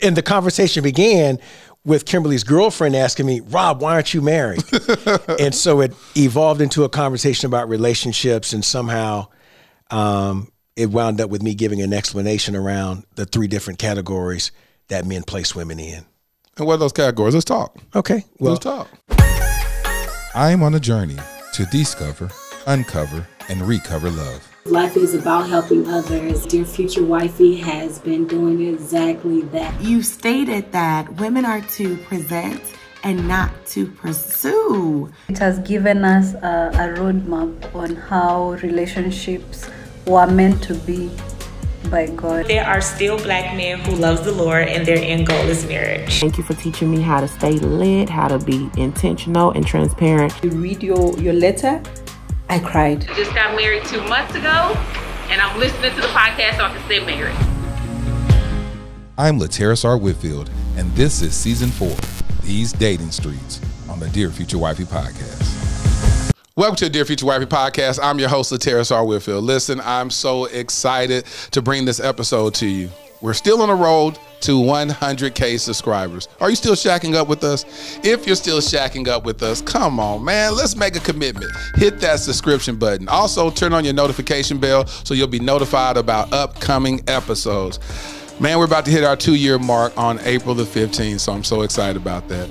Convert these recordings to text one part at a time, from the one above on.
And the conversation began with Kimberly's girlfriend asking me, Rob, why aren't you married? And so it evolved into a conversation about relationships, and somehow it wound up with me giving an explanation around the 3 different categories that men place women in. And what are those categories? Let's talk. Okay. Well, let's talk. I am on a journey to discover, uncover, and recover love. Life is about helping others. Dear Future Wifey has been doing exactly that. You stated that women are to present and not to pursue. It has given us a roadmap on how relationships were meant to be by God. There are still black men who love the Lord and their end goal is marriage. Thank you for teaching me how to stay lit, how to be intentional and transparent. You read your letter, I cried. I just got married 2 months ago, and I'm listening to the podcast so I can stay married. I'm Laterras R. Whitfield, and this is Season 4, These Dating Streets, on the Dear Future Wifey Podcast. Welcome to the Dear Future Wifey Podcast. I'm your host, Laterras R. Whitfield. Listen, I'm so excited to bring this episode to you. We're still on the road to 100K subscribers. Are you still shacking up with us? If you're still shacking up with us, come on, man. Let's make a commitment. Hit that subscription button. Also, turn on your notification bell so you'll be notified about upcoming episodes. Man, we're about to hit our 2-year mark on April the 15th, so I'm so excited about that.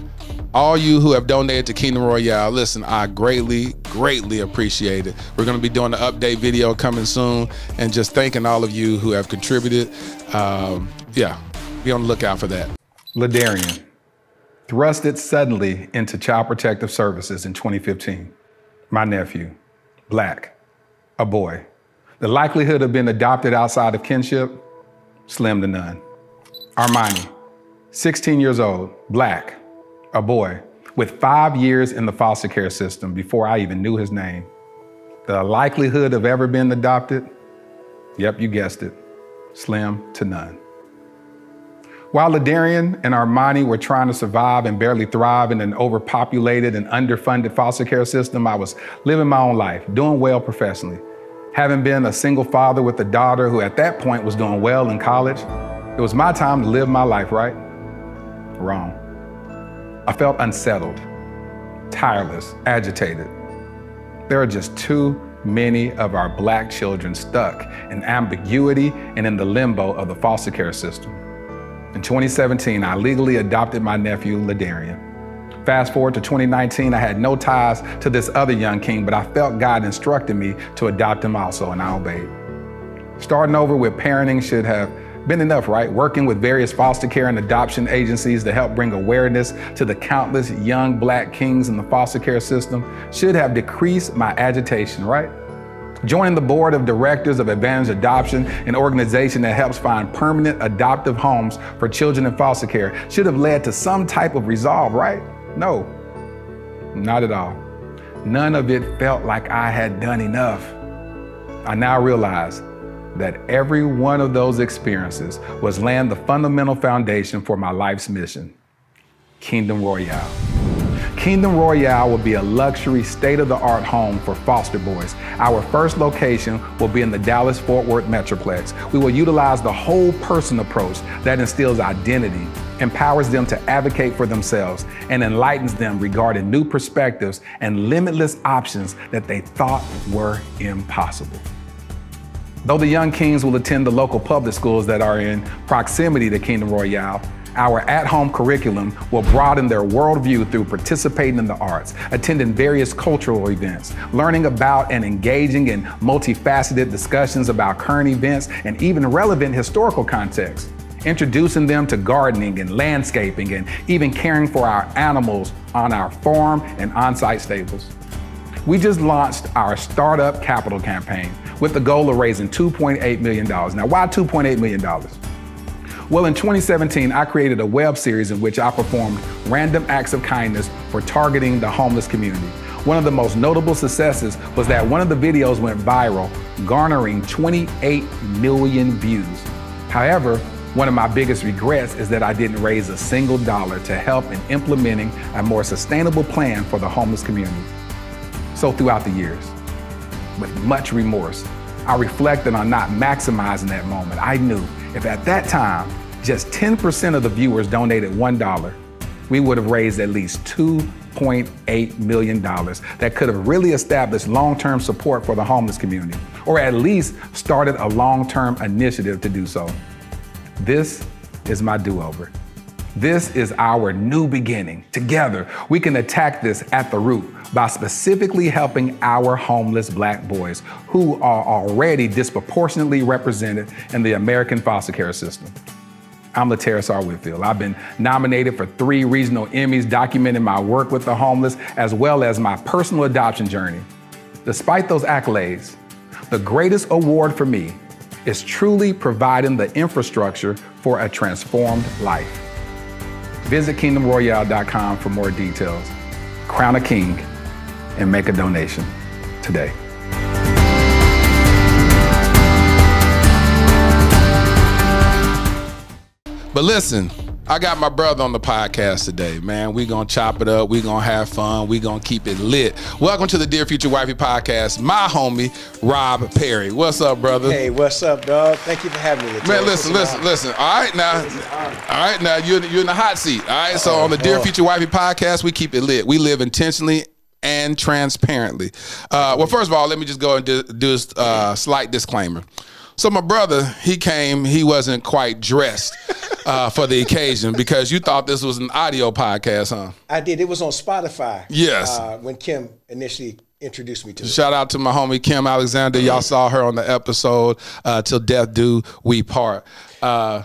All you who have donated to Kingdom Royale, listen, I greatly, greatly appreciate it. We're going to be doing an update video coming soon, and just thanking all of you who have contributed. Be on the lookout for that. Ladarian, thrusted suddenly into Child Protective Services in 2015. My nephew, black, a boy. The likelihood of being adopted outside of kinship, slim to none. Armani, 16 years old, black, a boy, with 5 years in the foster care system before I even knew his name. The likelihood of ever being adopted, yep, you guessed it, slim to none. While Ladarian and Armani were trying to survive and barely thrive in an overpopulated and underfunded foster care system, I was living my own life, doing well professionally. Having been a single father with a daughter who at that point was doing well in college, it was my time to live my life, right? Wrong. I felt unsettled, tireless, agitated. There are just too many of our black children stuck in ambiguity and in the limbo of the foster care system. In 2017, I legally adopted my nephew, Ladarian. Fast forward to 2019, I had no ties to this other young king, but I felt God instructed me to adopt him also, and I obeyed. Starting over with parenting should have been enough, right? Working with various foster care and adoption agencies to help bring awareness to the countless young black kings in the foster care system should have decreased my agitation, right? Joining the board of directors of Advantage Adoption, an organization that helps find permanent adoptive homes for children in foster care, should have led to some type of resolve, right? No, not at all. None of it felt like I had done enough. I now realize that every one of those experiences was laying the fundamental foundation for my life's mission, Kingdom Royale. Kingdom Royale will be a luxury, state-of-the-art home for foster boys. Our first location will be in the Dallas-Fort Worth Metroplex. We will utilize the whole person approach that instills identity, empowers them to advocate for themselves, and enlightens them regarding new perspectives and limitless options that they thought were impossible. Though the young kings will attend the local public schools that are in proximity to Kingdom Royale, our at-home curriculum will broaden their worldview through participating in the arts, attending various cultural events, learning about and engaging in multifaceted discussions about current events and even relevant historical contexts, introducing them to gardening and landscaping and even caring for our animals on our farm and on-site stables. We just launched our Startup Capital campaign with the goal of raising $2.8 million. Now, why $2.8 million? Well, in 2017, I created a web series in which I performed random acts of kindness for targeting the homeless community. One of the most notable successes was that one of the videos went viral, garnering 28 million views. However, one of my biggest regrets is that I didn't raise a single dollar to help in implementing a more sustainable plan for the homeless community. So throughout the years, with much remorse, I reflected on not maximizing that moment. I knew if at that time just 10% of the viewers donated $1, we would have raised at least $2.8 million that could have really established long-term support for the homeless community, or at least started a long-term initiative to do so. This is my do-over. This is our new beginning. Together, we can attack this at the root by specifically helping our homeless Black boys who are already disproportionately represented in the American foster care system. I'm Laterras R. Whitfield. I've been nominated for 3 regional Emmys documenting my work with the homeless as well as my personal adoption journey. Despite those accolades, the greatest award for me is truly providing the infrastructure for a transformed life. Visit kingdomroyale.com for more details. Crown a king and make a donation today. But listen, I got my brother on the podcast today, man. We gonna chop it up. We gonna have fun. We gonna keep it lit. Welcome to the Dear Future Wifey Podcast. My homie, Rob Perry. What's up, brother? Hey, what's up, dog? Thank you for having me. Man, listen. All right, now you're in the hot seat. All right, so on the Dear Future Wifey Podcast, we keep it lit. We live intentionally and transparently. Well, first of all, let me just go and do a slight disclaimer. So my brother, he came, he wasn't quite dressed for the occasion because you thought this was an audio podcast, huh? I did. It was on Spotify. Yes. When Kim initially introduced me to it. Shout out to my homie Kim Alexander. Y'all saw her on the episode Till Death Do We Part. And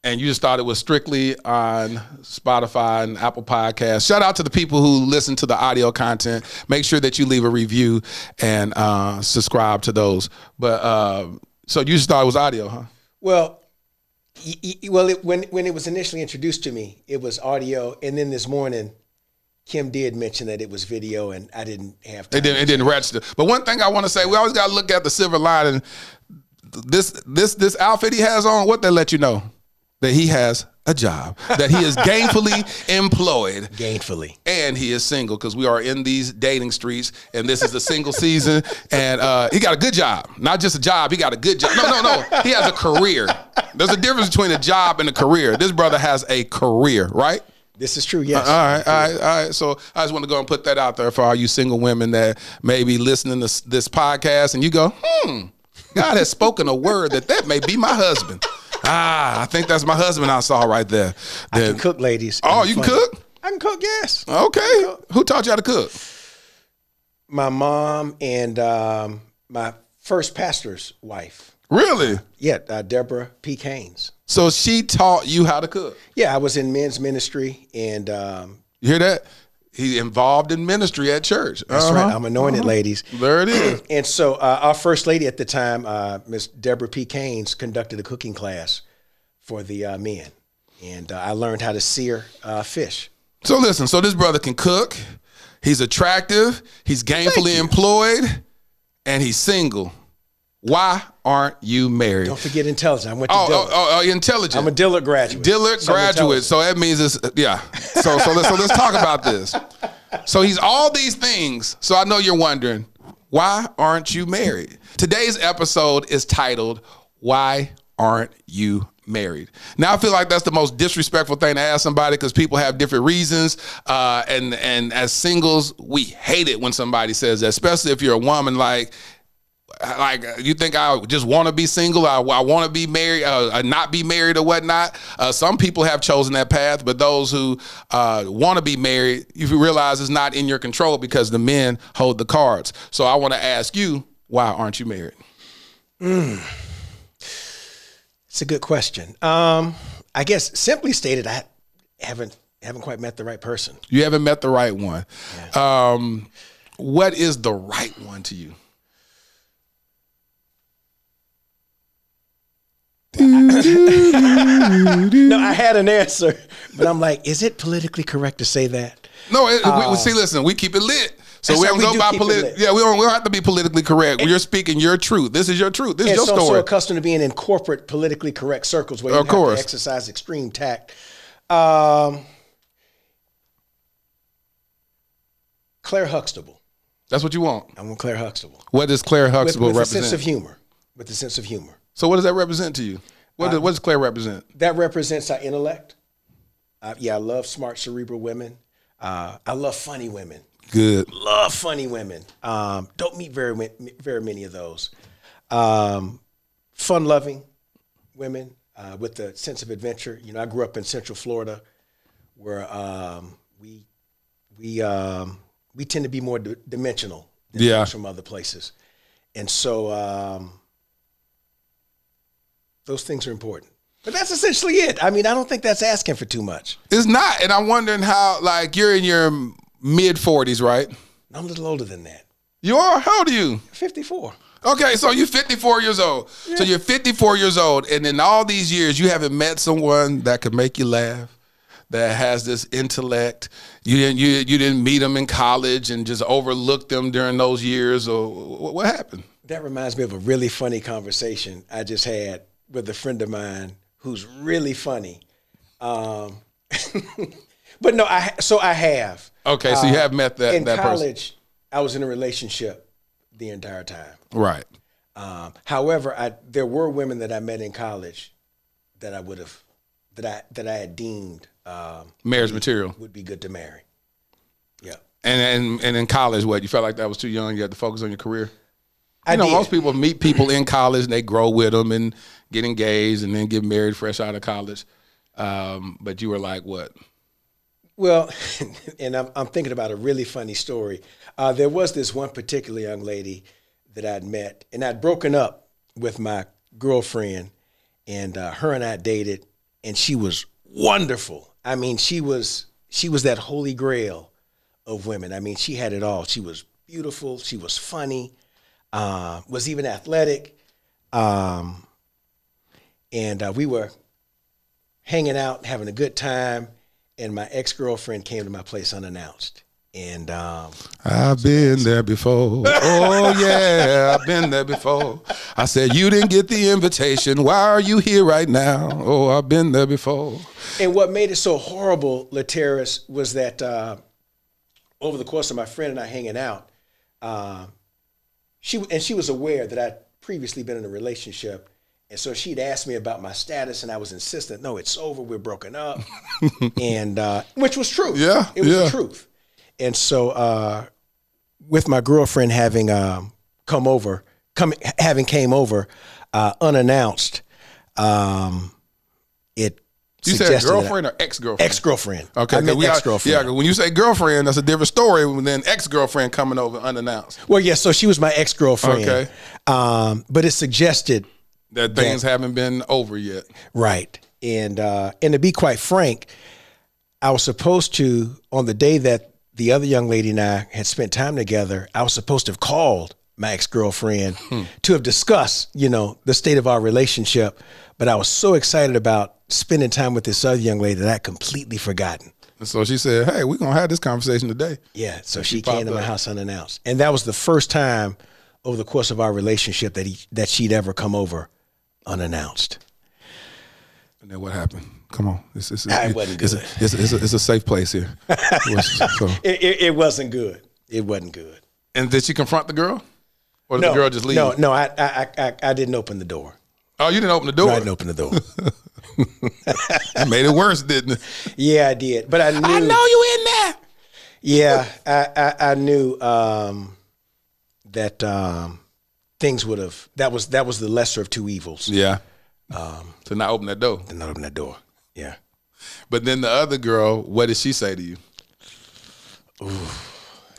you just thought it was strictly on Spotify and Apple Podcasts. Shout out to the people who listen to the audio content. Make sure that you leave a review and subscribe to those. But so you just thought it was audio, huh? Well, when it was initially introduced to me, it was audio, and then this morning, Kim did mention that it was video, and I didn't have time. It didn't register. But one thing I want to say, we always got to look at the silver lining. This outfit he has on, what they let you know? That he has a job, that he is gainfully employed. Gainfully. And he is single, because we are in these dating streets, and this is the single season, and he got a good job. Not just a job, he got a good job. No. He has a career. There's a difference between a job and a career. This brother has a career, right? This is true, yes. All right. So I just want to go and put that out there for all you single women that may be listening to this podcast, and you go, God has spoken a word that may be my husband. I think that's my husband I saw right there. I can cook, ladies. Oh, you can cook? I can cook, yes. Okay. Who taught you how to cook? My mom and my first pastor's wife. Really? Yeah, Deborah P. Keynes. So she taught you how to cook? Yeah, I was in men's ministry. And you hear that? He involved in ministry at church. That's right. I'm anointed, ladies. There it is. And so our first lady at the time, Miss Deborah P. Keynes, conducted a cooking class for the men. And I learned how to sear fish. So listen, so this brother can cook. He's attractive. He's gainfully employed. And he's single. Why aren't you married? Don't forget intelligent. I went to Dillard. Intelligent. I'm a Dillard graduate. Dillard graduate. So that means it's, yeah. So let's talk about this. So he's all these things. So I know you're wondering, why aren't you married? Today's episode is titled, Why Aren't You Married? Now I feel like that's the most disrespectful thing to ask somebody because people have different reasons. And as singles, we hate it when somebody says that, especially if you're a woman like you think I just want to be single, I want to be married, not be married or whatnot. Some people have chosen that path, but those who want to be married, if you realize it's not in your control because the men hold the cards. So I want to ask you, why aren't you married? It's a good question. I guess simply stated, I haven't quite met the right person. You haven't met the right one. Yeah. What is the right one to you? No, I had an answer, but I'm like, is it politically correct to say that? No, see, listen, we keep it lit. So we don't go by political. Yeah, we don't have to be politically correct. You're speaking your truth. This is your truth. This is your story. I'm so accustomed to being in corporate politically correct circles where you have to exercise extreme tact. Claire Huxtable. That's what you want? I want Claire Huxtable. What does Claire Huxtable represent? With a sense of humor. With a sense of humor. So what does that represent to you? What does Claire represent? That represents our intellect. I love smart, cerebral women. I love funny women. Good. Love funny women. Don't meet very many of those. Fun-loving women with a sense of adventure. You know, I grew up in Central Florida, where we tend to be more dimensional than from other places, and so those things are important. But that's essentially it. I mean, I don't think that's asking for too much. It's not, and I'm wondering how. Like, you're in your mid-40s, right? I'm a little older than that. You are? How old are you? 54. Okay, so you're 54 years old. Yeah. So you're 54 years old, and in all these years, you haven't met someone that could make you laugh, that has this intellect. You didn't meet them in college and just overlooked them during those years, or what happened? That reminds me of a really funny conversation I just had with a friend of mine who's really funny. But no, I have. Okay, so you have met that in that college, person. I was in a relationship the entire time. Right. However, there were women that I met in college that I would have, that I had deemed marriage material would be good to marry. Yeah. And in college, what, you felt like that was too young? You had to focus on your career. I know, did. most people meet people in college and they grow with them and get engaged and then get married fresh out of college. But you were like, what? Well, and I'm thinking about a really funny story. There was this one particular young lady that I'd met, and I'd broken up with my girlfriend, and her and I dated, and she was wonderful. I mean, she was that holy grail of women. I mean, she had it all. She was beautiful. She was funny. Was even athletic. And we were hanging out, having a good time, and my ex-girlfriend came to my place unannounced. And I've been there before. Oh yeah, I've been there before. I said, you didn't get the invitation. Why are you here right now? Oh, I've been there before. And what made it so horrible, Laterras, was that over the course of my friend and I hanging out, she was aware that I'd previously been in a relationship. And so she'd asked me about my status, and I was insistent, no, it's over, we're broken up. And which was true. Yeah. It was the truth. And so with my girlfriend having came over unannounced, it You said girlfriend or ex-girlfriend? Ex-girlfriend. Okay. I meant ex-girlfriend. Yeah, when you say girlfriend, that's a different story than ex-girlfriend coming over unannounced. Well, yeah, so she was my ex-girlfriend. Okay. But it suggested that things haven't been over yet. Right. And to be quite frank, I was supposed to, on the day that the other young lady and I had spent time together, I was supposed to have called my ex-girlfriend to have discussed, the state of our relationship. But I was so excited about spending time with this other young lady that I'd completely forgotten. And so she said, hey, we're going to have this conversation today. Yeah, so she came to my house unannounced. And that was the first time over the course of our relationship that she'd ever come over unannounced. And then what happened? Come on. It wasn't good. It's a safe place here. It wasn't good. It wasn't good. And did she confront the girl? Or did the girl just leave? No, I didn't open the door. Oh, you didn't open the door? No, I didn't open the door. That made it worse, didn't it? Yeah, I did. But I knew. I know you in there. Yeah, I knew that things would have. That was the lesser of two evils. Yeah. To not open that door. To not open that door. Yeah. But then the other girl, what did she say to you? Ooh.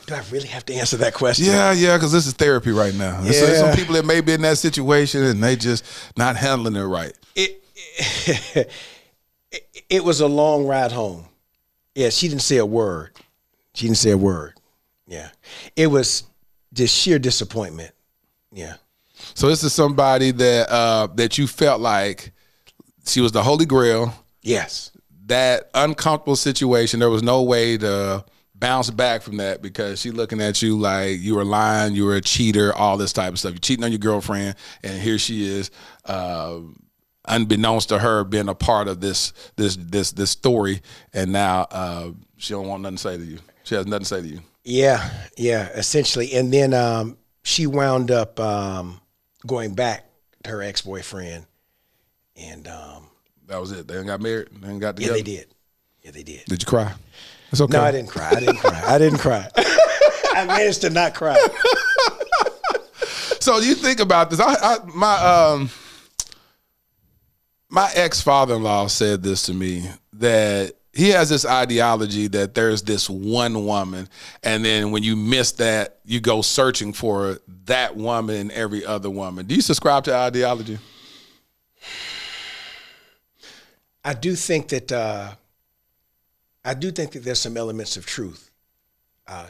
Do I really have to answer that question? Yeah, because this is therapy right now. Yeah. There's some people that may be in that situation and they just not handling it right. It was a long ride home. Yeah, she didn't say a word. Yeah. It was just sheer disappointment. Yeah. So this is somebody that you felt like she was the Holy Grail. Yes. That uncomfortable situation, there was no way to bounce back from that because she's looking at you like you were lying, you were a cheater, all this type of stuff. You're cheating on your girlfriend, and here she is, unbeknownst to her, being a part of this story, and now she don't want nothing to say to you. She has nothing to say to you. Yeah, essentially. And then she wound up going back to her ex-boyfriend, And that was it. They didn't got married. They didn't got together. Yeah, they did. Yeah, they did. Did you cry? It's okay. No, I didn't cry. I didn't cry. I managed to not cry. So you think about this. My ex-father-in-law said this to me, that he has this ideology that there's this one woman, and then when you miss that, you go searching for that woman in every other woman. Do you subscribe to ideology? I do think that there's some elements of truth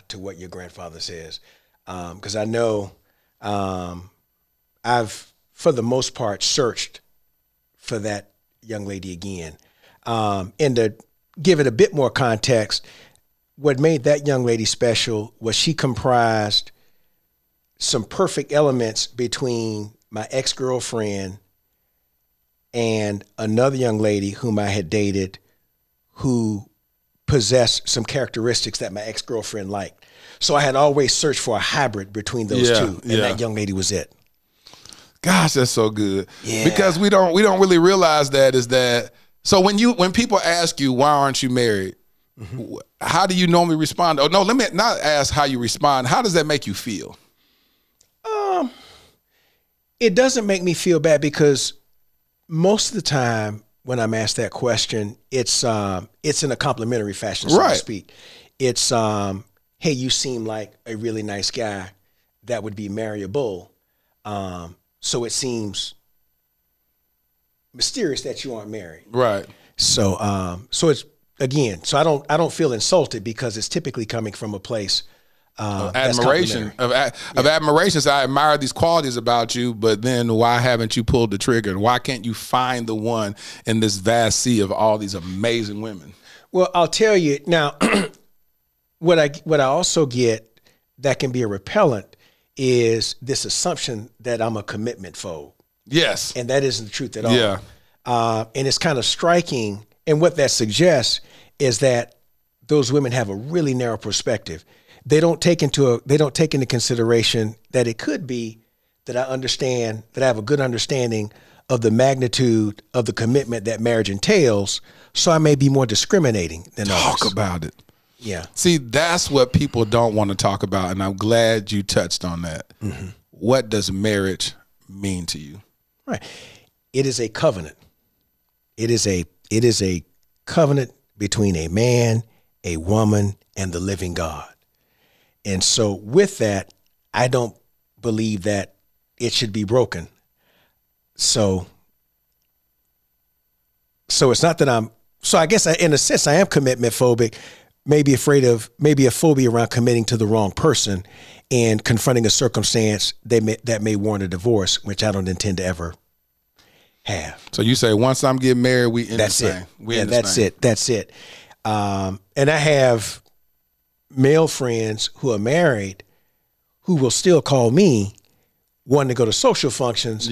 to what your grandfather says, because I know I've, for the most part, searched for that young lady again. And to give it a bit more context, what made that young lady special was she comprised some perfect elements between my ex-girlfriend and another young lady whom I had dated who possessed some characteristics that my ex-girlfriend liked. So I had always searched for a hybrid between those two, and that young lady was it. Gosh, that's so good. Yeah. Because we don't really realize that is that. So when people ask you, why aren't you married? Mm-hmm. How do you normally respond? Oh, no, let me not ask how you respond. How does that make you feel? It doesn't make me feel bad, because most of the time when I'm asked that question, it's in a complimentary fashion, so to speak. It's, hey, you seem like a really nice guy that would be marriable. So it seems mysterious that you aren't married. Right. So, so it's, again, so I don't feel insulted, because it's typically coming from a place of admiration, of admiration. So I admire these qualities about you, but then why haven't you pulled the trigger? Why can't you find the one in this vast sea of all these amazing women? Well, I'll tell you now, what I also get that can be a repellent is this assumption that I'm a commitment phobe. Yes. And that isn't the truth at all. Yeah. And it's kind of striking. And what that suggests is that those women have a really narrow perspective. They don't take into consideration that it could be that I have a good understanding of the magnitude of the commitment that marriage entails. So I may be more discriminating than others. Talk about it. Yeah. See, that's what people don't want to talk about. And I'm glad you touched on that. Mm-hmm. What does marriage mean to you? Right. It is a covenant. It is a covenant between a man, a woman, and the living God. And so with that, I don't believe that it should be broken. So it's not that I guess in a sense I am commitment phobic, maybe a phobia around committing to the wrong person and confronting a circumstance that may warrant a divorce, which I don't intend to ever have. So you say, once I'm getting married, we end that's this thing. That's it. And I have male friends who are married who will still call me wanting to go to social functions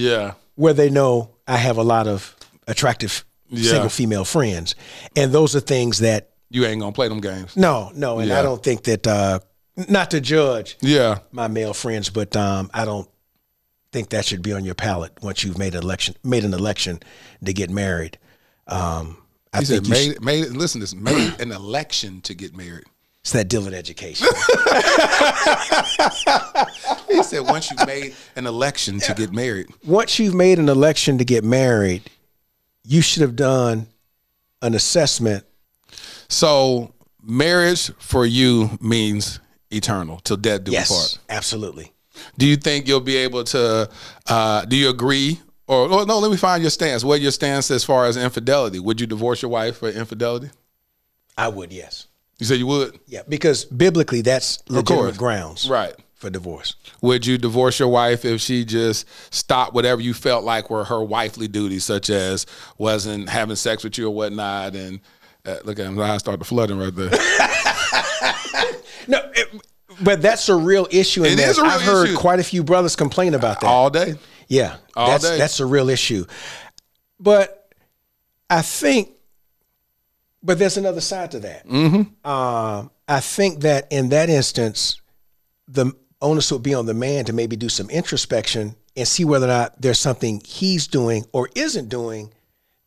where they know I have a lot of attractive single female friends. And those are things that you ain't gonna play them games. No. And I don't think that, not to judge my male friends, but I don't think that should be on your palate once you've made an election to get married. I think made an election to get married. It's that Dillard education. He said, once you've made an election to get married. Once you've made an election to get married, you should have done an assessment. So marriage for you means eternal, till death do us part. Absolutely. Do you think you'll be able to, do you agree? Or no, let me find your stance. What your stance as far as infidelity? Would you divorce your wife for infidelity? I would, yes. You said you would? Yeah, because biblically that's legitimate grounds for divorce. Would you divorce your wife if she just stopped whatever you felt like were her wifely duties, such as wasn't having sex with you or whatnot? And look at him, I start flooding right there. But that's a real issue. It is a real issue. I've heard quite a few brothers complain about that. All day. Yeah, all day. That's a real issue. But I think, but there's another side to that. Mm-hmm. I think that in that instance, the onus would be on the man to maybe do some introspection and see whether or not there's something he's doing or isn't doing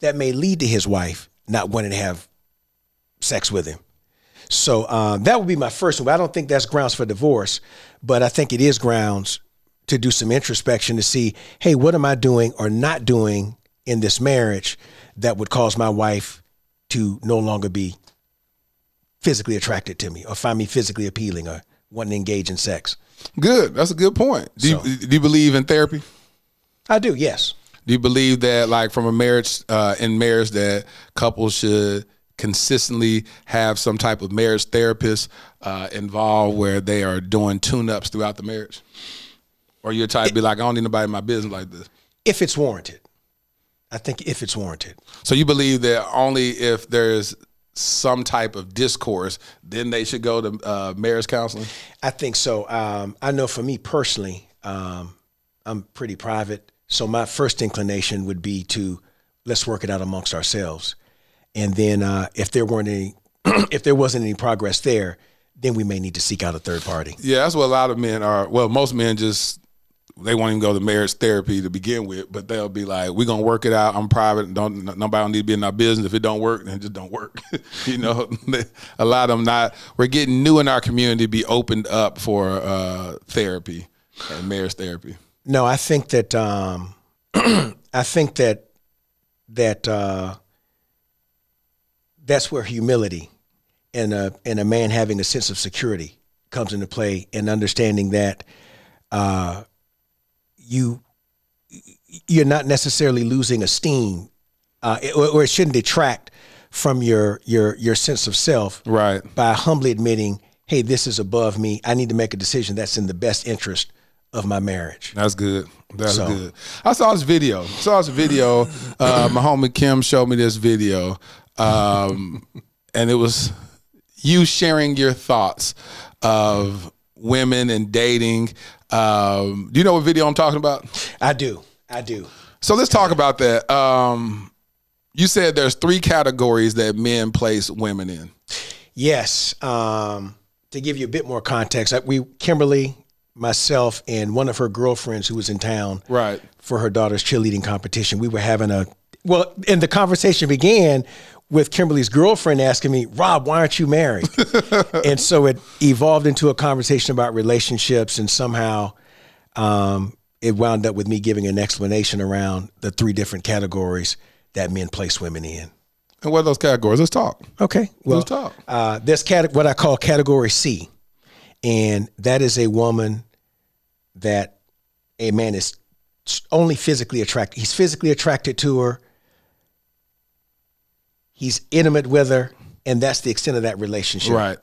that may lead to his wife not wanting to have sex with him. So that would be my first one. I don't think that's grounds for divorce, but I think it is grounds to do some introspection to see, hey, what am I doing or not doing in this marriage that would cause my wife to no longer be physically attracted to me or find me physically appealing or wanting to engage in sex. Good. That's a good point. Do you believe in therapy? I do, yes. Do you believe that, like, from a marriage, in marriage, that couples should consistently have some type of marriage therapist involved where they are doing tune-ups throughout the marriage? Or you're type to be like, I don't need nobody in my business like this? If it's warranted. I think if it's warranted. So you believe that only if there's some type of discourse, then they should go to marriage counseling? I think so. I know for me personally, I'm pretty private. So my first inclination would be to let's work it out amongst ourselves. And then if there wasn't any progress there, then we may need to seek out a third party. Yeah, that's what a lot of men are. Well, most men they won't even go to marriage therapy to begin with, but they'll be like, we're gonna work it out. I'm private. Nobody don't need to be in our business. If it don't work, then it just don't work. You know, a lot of them we're getting new in our community to be opened up for therapy and marriage therapy. No, I think that that's where humility and a man having a sense of security comes into play, and understanding that you're not necessarily losing esteem, or it shouldn't detract from your sense of self, right? By humbly admitting, hey, this is above me. I need to make a decision that's in the best interest of my marriage. That's good. That's good. I saw this video. My homie Kim showed me this video, and it was you sharing your thoughts of women and dating. Do you know what video I'm talking about? I do. So let's talk about that. You said there's 3 categories that men place women in. Yes. To give you a bit more context, Kimberly, myself, and one of her girlfriends who was in town for her daughter's cheerleading competition, we were having and the conversation began with Kimberly's girlfriend asking me, Rob, why aren't you married? And so it evolved into a conversation about relationships, and somehow it wound up with me giving an explanation around the 3 different categories that men place women in. And what are those categories? Let's talk. Okay. Well, let's talk. There's what I call category C, and that is a woman that a man is only physically attracted. He's physically attracted to her. He's intimate with her, and that's the extent of that relationship. Right.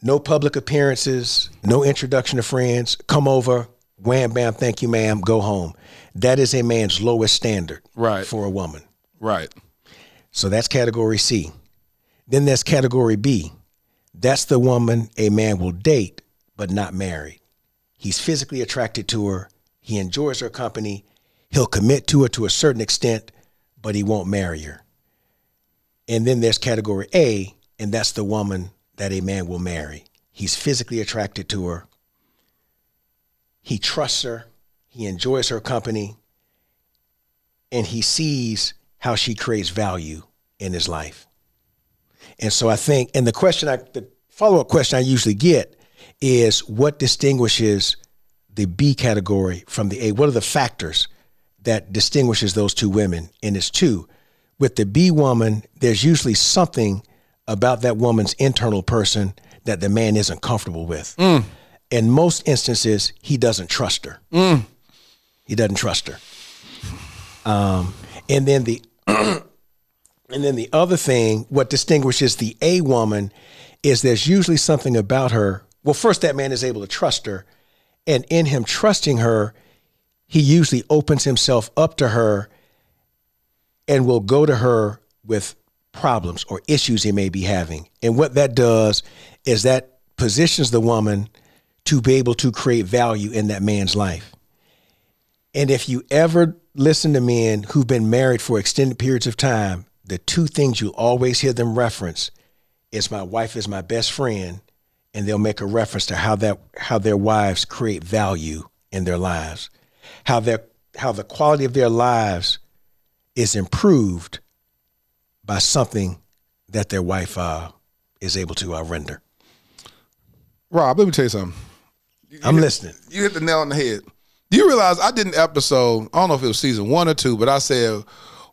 No public appearances, no introduction to friends, come over, wham, bam, thank you, ma'am, go home. That is a man's lowest standard for a woman. Right. So that's category C. Then there's category B. That's the woman a man will date, but not marry. He's physically attracted to her. He enjoys her company. He'll commit to her to a certain extent, but he won't marry her. And then there's category A, and that's the woman that a man will marry. He's physically attracted to her. He trusts her. He enjoys her company. And he sees how she creates value in his life. And so I think, and the follow-up question I usually get is, what distinguishes the B category from the A? What are the factors that distinguishes those 2 women? And it's 2. With the B woman, there's usually something about that woman's internal person that the man isn't comfortable with. In most instances, he doesn't trust her. He doesn't trust her. And then the other thing, what distinguishes the A woman is there's usually something about her. Well, first, that man is able to trust her. And in him trusting her, he usually opens himself up to her and will go to her with problems or issues he may be having. And what that does is that positions the woman to be able to create value in that man's life. And if you ever listen to men who've been married for extended periods of time, the 2 things you always hear them reference is, my wife is my best friend, and they'll make a reference to how their wives create value in their lives, how the quality of their lives is improved by something that their wife is able to render. Rob, let me tell you something. I'm listening. You hit the nail on the head. Do you realize I did an episode, I don't know if it was season 1 or 2, but I said,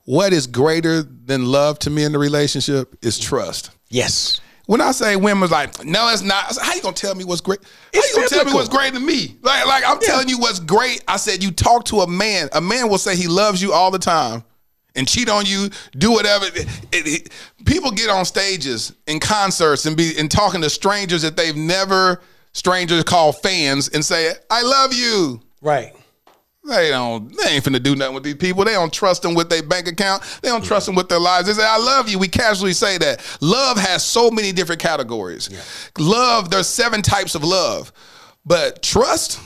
what is greater than love to me in the relationship is trust. Yes. When I say women's like, no, it's not. I said, how you gonna tell me what's great? How you gonna tell me what's great to me? Like I'm telling you what's great. I said, you talk to a man. A man will say he loves you all the time and cheat on you, do whatever. People get on stages in concerts and talking to strangers that they've never, strangers call fans, and say, I love you. Right. They ain't finna do nothing with these people. They don't trust them with their bank account. They don't trust them with their lives. They say, I love you. We casually say that. Love has so many different categories. Yeah. Love, there's 7 types of love. But trust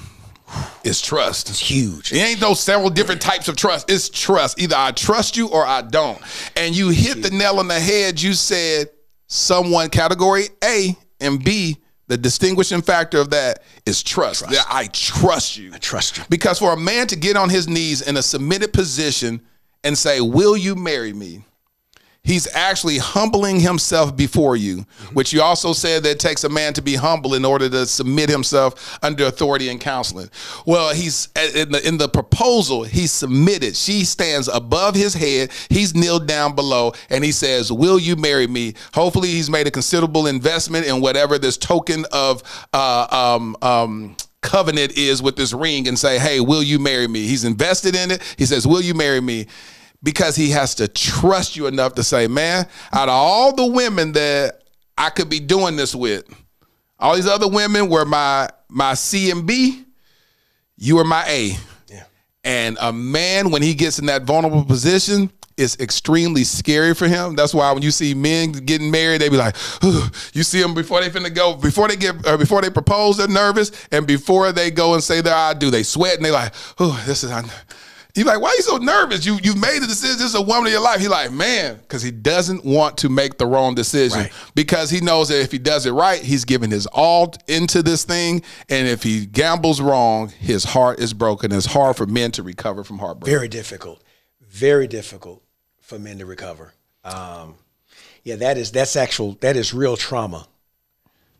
is trust. It's huge. It ain't those several different types of trust. It's trust. Either I trust you or I don't. And you hit the nail on the head. You said someone category A and B. The distinguishing factor of that is trust. That I trust you. I trust you. Because for a man to get on his knees in a submitted position and say, will you marry me? He's actually humbling himself before you, which you also said that it takes a man to be humble in order to submit himself under authority and counseling. Well, he's in the proposal, he's submitted. She stands above his head. He's kneeled down below and he says, will you marry me? Hopefully he's made a considerable investment in whatever this token of covenant is with this ring and say, hey, will you marry me? He's invested in it. He says, will you marry me? Because he has to trust you enough to say, man, out of all the women that I could be doing this with, all these other women were my C and B, you were my A. Yeah. And a man, when he gets in that vulnerable position, it's extremely scary for him. That's why when you see men getting married, they be like, you see them before they finna go, before they propose, they're nervous, and before they go and say their I do, they sweat and they like, this is. You're like, why are you so nervous? You've made a decision. This is a woman of your life. He's like, man, because he doesn't want to make the wrong decision. Right. Because he knows that if he does it right, he's giving his all into this thing. And if he gambles wrong, his heart is broken. It's hard for men to recover from heartbreak. Very difficult. Very difficult for men to recover. Yeah, that is real trauma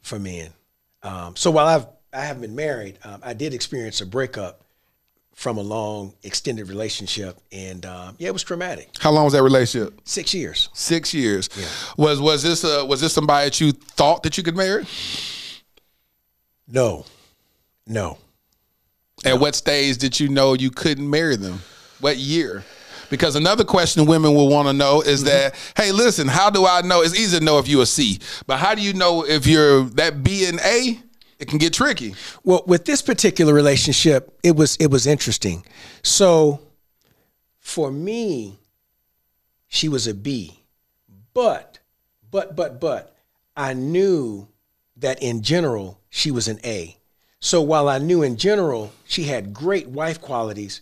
for men. So while I haven't been married, I did experience a breakup from a long, extended relationship, and it was traumatic. How long was that relationship? 6 years. 6 years. Yeah. Was this somebody that you thought that you could marry? No. At what stage did you know you couldn't marry them? What year? Because another question women will want to know is that, hey, listen, how do I know? It's easy to know if you're a C, but how do you know if you're that B and A? It can get tricky. Well, with this particular relationship, it was interesting. So for me, she was a B, but I knew that in general, she was an A. So while I knew in general, she had great wife qualities,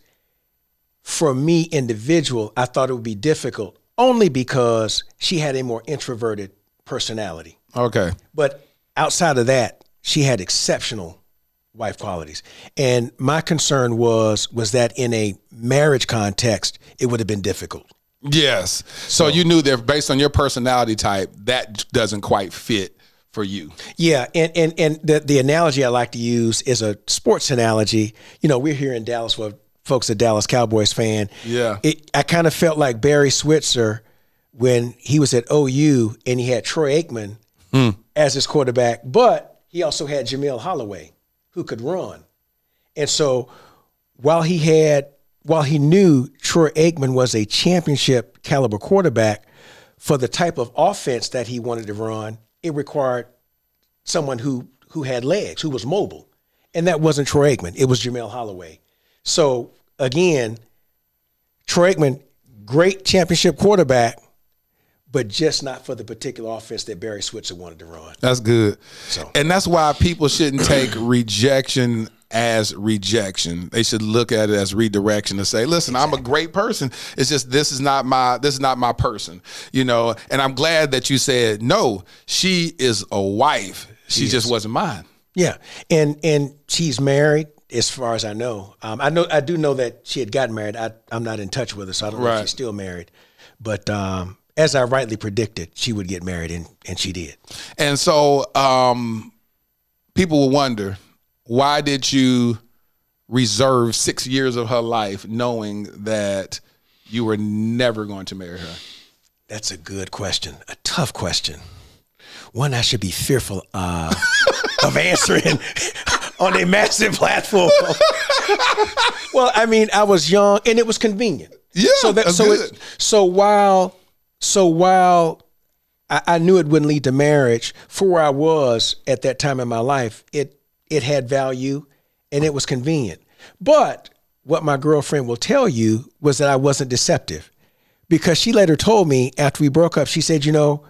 for me, individual, I thought it would be difficult only because she had a more introverted personality. Okay. But outside of that, she had exceptional wife qualities. And my concern was that in a marriage context, it would have been difficult. Yes. So you knew that based on your personality type, that doesn't quite fit for you. Yeah. And the analogy I like to use is a sports analogy. You know, we're here in Dallas where folks are Dallas Cowboys fan. Yeah. I kind of felt like Barry Switzer when he was at OU and he had Troy Aikman as his quarterback, but he also had Jamil Holloway, who could run. And so while he knew Troy Aikman was a championship caliber quarterback, for the type of offense that he wanted to run, it required someone who had legs, who was mobile. And that wasn't Troy Aikman. It was Jamil Holloway. So again, Troy Aikman, great championship quarterback, but just not for the particular offense that Barry Switzer wanted to run. That's good. And that's why people shouldn't take rejection as rejection. They should look at it as redirection to say, listen, exactly. I'm a great person. It's just this is not my person. You know, and I'm glad that you said, no, she is a wife. She just wasn't mine. Yeah. And she's married as far as I know. I do know that she had gotten married. I'm not in touch with her, so I don't know if she's still married. But as I rightly predicted, she would get married, and she did. And so people will wonder, why did you reserve 6 years of her life knowing that you were never going to marry her? That's a good question. A tough question. One I should be fearful of answering on a massive platform. Well, I mean, I was young and it was convenient. Yeah, so while I knew it wouldn't lead to marriage, for where I was at that time in my life, it had value and it was convenient. But what my girlfriend will tell you was that I wasn't deceptive, because she later told me after we broke up, she said, you know,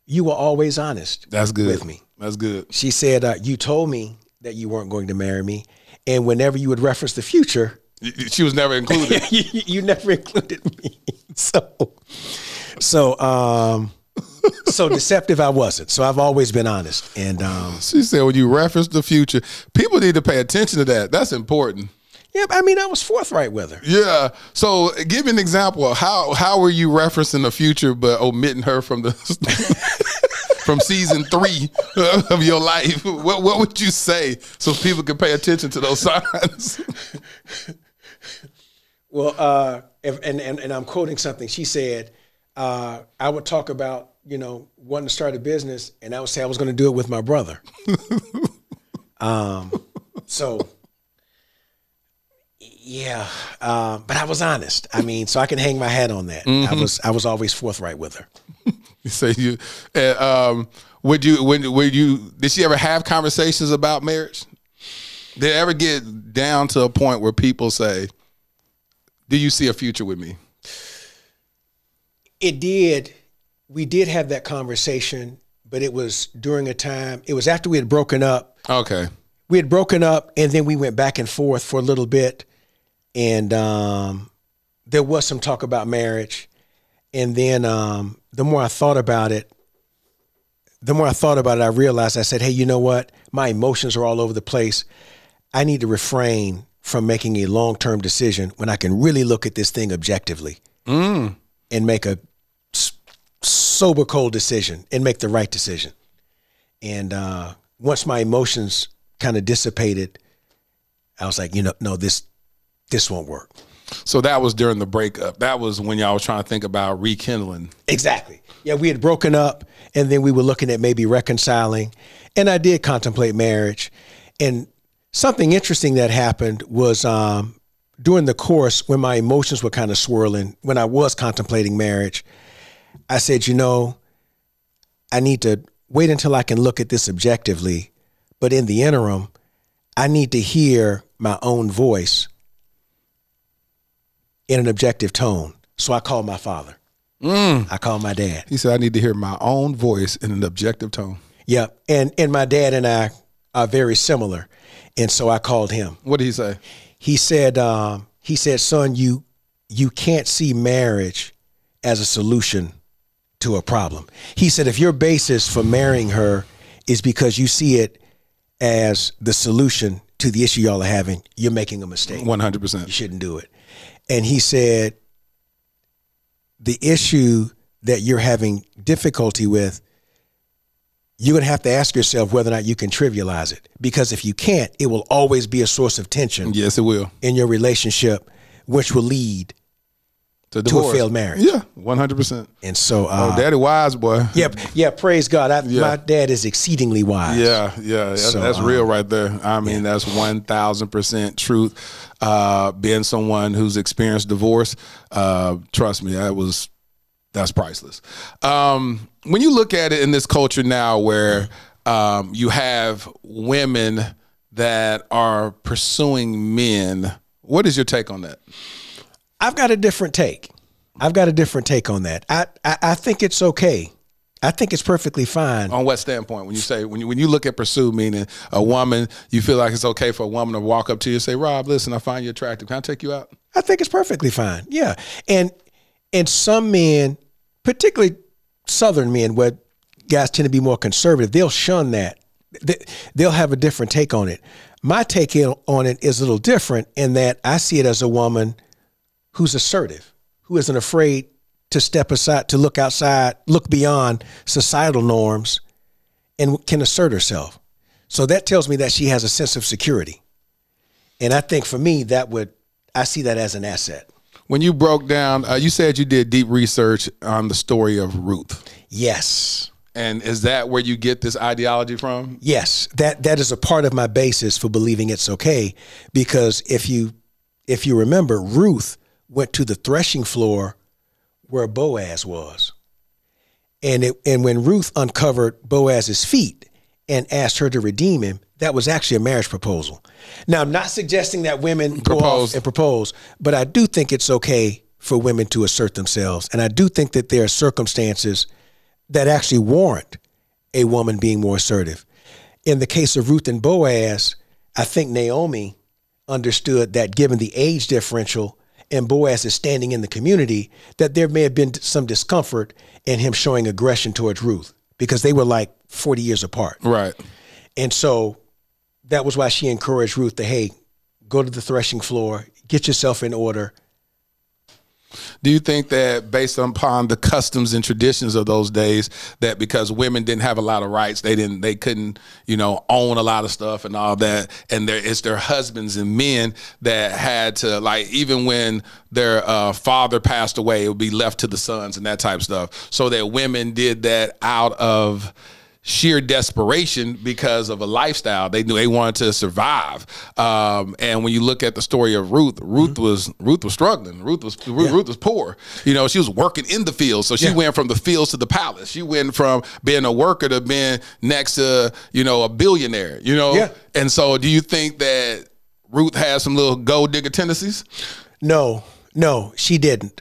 you were always honest. That's good. With me. That's good. She said, you told me that you weren't going to marry me. And whenever you would reference the future, she was never included. you never included me. So deceptive I wasn't. So I've always been honest. And she said, when you reference the future, people need to pay attention to that. That's important. Yeah, I mean, I was forthright with her. Yeah. So give me an example of how were you referencing the future but omitting her from the from season 3 of your life? What would you say so people can pay attention to those signs? Well, and I'm quoting something. She said, I would talk about, you know, wanting to start a business, and I would say I was going to do it with my brother. So yeah, but I was honest. I mean, so I can hang my hat on that. Mm-hmm. I was always forthright with her. So you, did she ever have conversations about marriage? Did it ever get down to a point where people say, do you see a future with me? It did. We did have that conversation, but it was during a time, it was after we had broken up. Okay. We had broken up, and then we went back and forth for a little bit. And there was some talk about marriage. And then the more I thought about it, I realized, I said, hey, you know what? My emotions are all over the place. I need to refrain from making a long-term decision when I can really look at this thing objectively and make a sober, cold decision and make the right decision. And once my emotions kind of dissipated, I was like, you know, no, this won't work. So that was during the breakup. That was when y'all was trying to think about rekindling. Exactly. Yeah, we had broken up, and then we were looking at maybe reconciling. And I did contemplate marriage. And something interesting that happened was during the course, when my emotions were kind of swirling, when I was contemplating marriage, I said, you know, I need to wait until I can look at this objectively. But in the interim, I need to hear my own voice in an objective tone. So I called my father. I called my dad. He said, I need to hear my own voice in an objective tone. Yeah. And my dad and I are very similar. And so I called him. What did he say? He said, son, you can't see marriage as a solution to a problem. He said, if your basis for marrying her is because you see it as the solution to the issue y'all are having, you're making a mistake. 100%. You shouldn't do it. And he said, the issue that you're having difficulty with, you're going to have to ask yourself whether or not you can trivialize it. Because if you can't, it will always be a source of tension. Yes, it will. In your relationship, which will lead to a failed marriage. Yeah, 100%. And so, daddy wise, boy. Yeah. Praise God. My dad is exceedingly wise. Yeah. That's real right there. I mean, that's 1,000% truth. Being someone who's experienced divorce, trust me, that's priceless. When you look at it in this culture now, where you have women that are pursuing men, what is your take on that? I've got a different take. on that. I think it's okay. I think it's perfectly fine. On what standpoint? When you say, when you look at pursue, meaning a woman, you feel like it's okay for a woman to walk up to you and say, Rob, listen, I find you attractive. Can I take you out? I think it's perfectly fine. Yeah. And some men, particularly Southern men, where guys tend to be more conservative, they'll shun that. They'll have a different take on it. My take on it is a little different in that I see it as a woman who's assertive, who isn't afraid to step aside, to look outside, look beyond societal norms, and can assert herself. So that tells me that she has a sense of security. And I think for me, I see that as an asset. When you broke down, you said you did deep research on the story of Ruth. Yes. And is that where you get this ideology from? Yes, that is a part of my basis for believing it's okay. Because if you remember, Ruth went to the threshing floor where Boaz was. And when Ruth uncovered Boaz's feet and asked her to redeem him, that was actually a marriage proposal. Now, I'm not suggesting that women go off and propose, but I do think it's okay for women to assert themselves. And I do think that there are circumstances that actually warrant a woman being more assertive. In the case of Ruth and Boaz, I think Naomi understood that given the age differential and Boaz is standing in the community, that there may have been some discomfort in him showing aggression towards Ruth because they were like 40 years apart. Right. And so that was why she encouraged Ruth to, hey, go to the threshing floor, get yourself in order. Do you think that based upon the customs and traditions of those days, that because women didn't have a lot of rights, they couldn't, own a lot of stuff and all that, and it's their husbands and men that had to, like, even when their father passed away, it would be left to the sons and that type of stuff, so that women did that out of sheer desperation because of a lifestyle. They knew they wanted to survive. And when you look at the story of Ruth, Ruth was struggling. Ruth was poor. She was working in the fields. So she went from the fields to the palace. She went from being a worker to being next to, a billionaire, And so do you think that Ruth has some little gold digger tendencies? No, she didn't.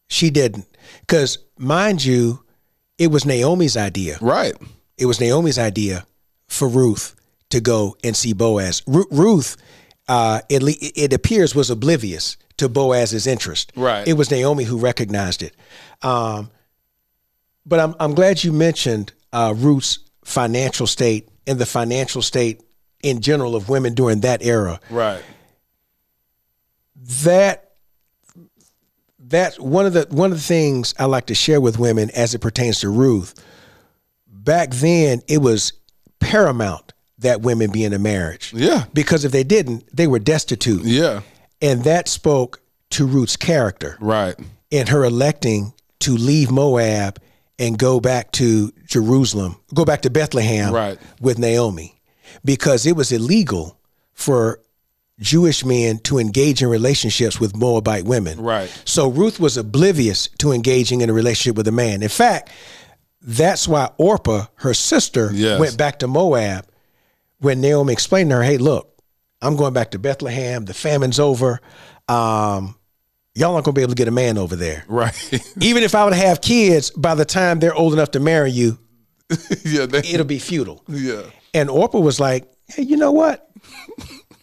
She didn't. Because mind you, it was Naomi's idea. Right. It was Naomi's idea for Ruth to go and see Boaz. Ruth, it appears, was oblivious to Boaz's interest. Right. It was Naomi who recognized it. But I'm glad you mentioned Ruth's financial state and the financial state in general of women during that era. Right. That's one of the things I like to share with women as it pertains to Ruth. Back then, it was paramount that women be in a marriage. Yeah. Because if they didn't, they were destitute. Yeah. And that spoke to Ruth's character. Right. And her electing to leave Moab and go back to Jerusalem, go back to Bethlehem with Naomi. Because it was illegal for Jewish men to engage in relationships with Moabite women. Right. So Ruth was oblivious to engaging in a relationship with a man. In fact, that's why Orpah, her sister, went back to Moab when Naomi explained to her, hey, look, I'm going back to Bethlehem. The famine's over. Y'all aren't going to be able to get a man over there. Right. Even if I would have kids, by the time they're old enough to marry you, it'll be futile. Yeah. And Orpah was like, hey, you know what?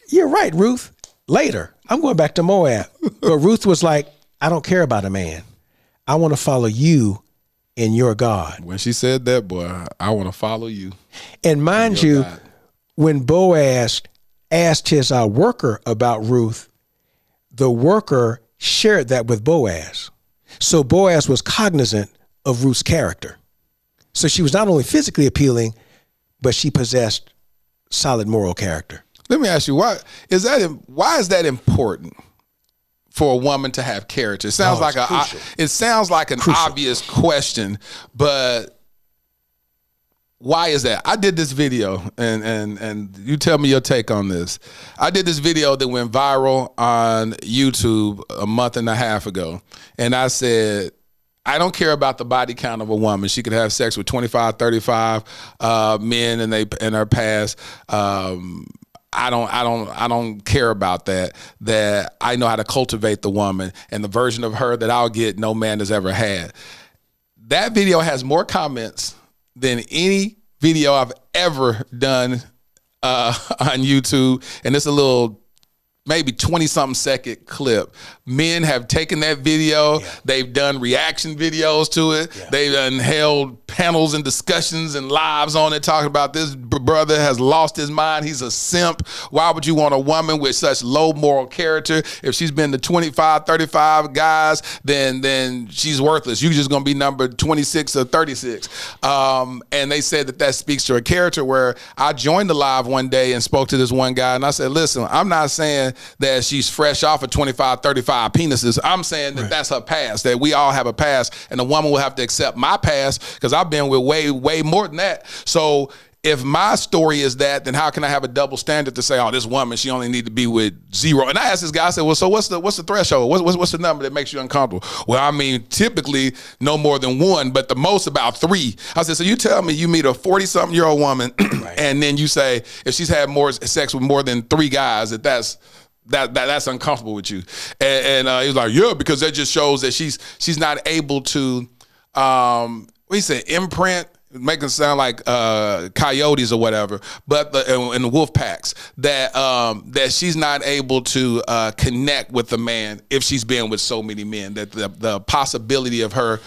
You're right, Ruth. Later, I'm going back to Moab. But Ruth was like, I don't care about a man. I want to follow you and your God. When she said that, boy, I want to follow you. And mind you, God. When Boaz asked his worker about Ruth, the worker shared that with Boaz. So Boaz was cognizant of Ruth's character. So she was not only physically appealing, but she possessed solid moral character. Let me ask you, why is that important for a woman to have character? It sounds like an obvious question, but why is that? I did this video, and you tell me your take on this. I did this video that went viral on YouTube a month and a half ago, and I said, I don't care about the body count of a woman. She could have sex with 25, 35 men in her past. I don't care about that. That I know how to cultivate the woman, and the version of her that I'll get, no man has ever had. That video has more comments than any video I've ever done on YouTube, and it's a little maybe 20-something second clip. Men have taken that video. Yeah. They've done reaction videos to it. Yeah. They've done held panels and discussions and lives on it talking about this brother has lost his mind. He's a simp. Why would you want a woman with such low moral character? If she's been to 25, 35 guys, then she's worthless. You're just going to be number 26 or 36. And they said that speaks to her character, where I joined the live one day and spoke to this one guy, and I said, listen, I'm not saying that she's fresh off of 25, 35 penises. I'm saying that that's her past, that we all have a past, and the woman will have to accept my past, because I've been with way more than that. So if my story is that, then how can I have a double standard to say, oh, this woman, she only need to be with 0? And I asked this guy, I said, well, so what's the threshold? What's the number that makes you uncomfortable? Well, I mean, typically no more than 1, but the most about 3. I said, so you tell me you meet a 40-something-year-old woman, and then you say if she's had more sex with more than 3 guys, that's uncomfortable with you. And he was like, yeah, because that just shows that she's not able to, what he said, imprint, making it sound like coyotes or whatever, but in the wolf packs, that she's not able to connect with the man if she's been with so many men, that the possibility of her,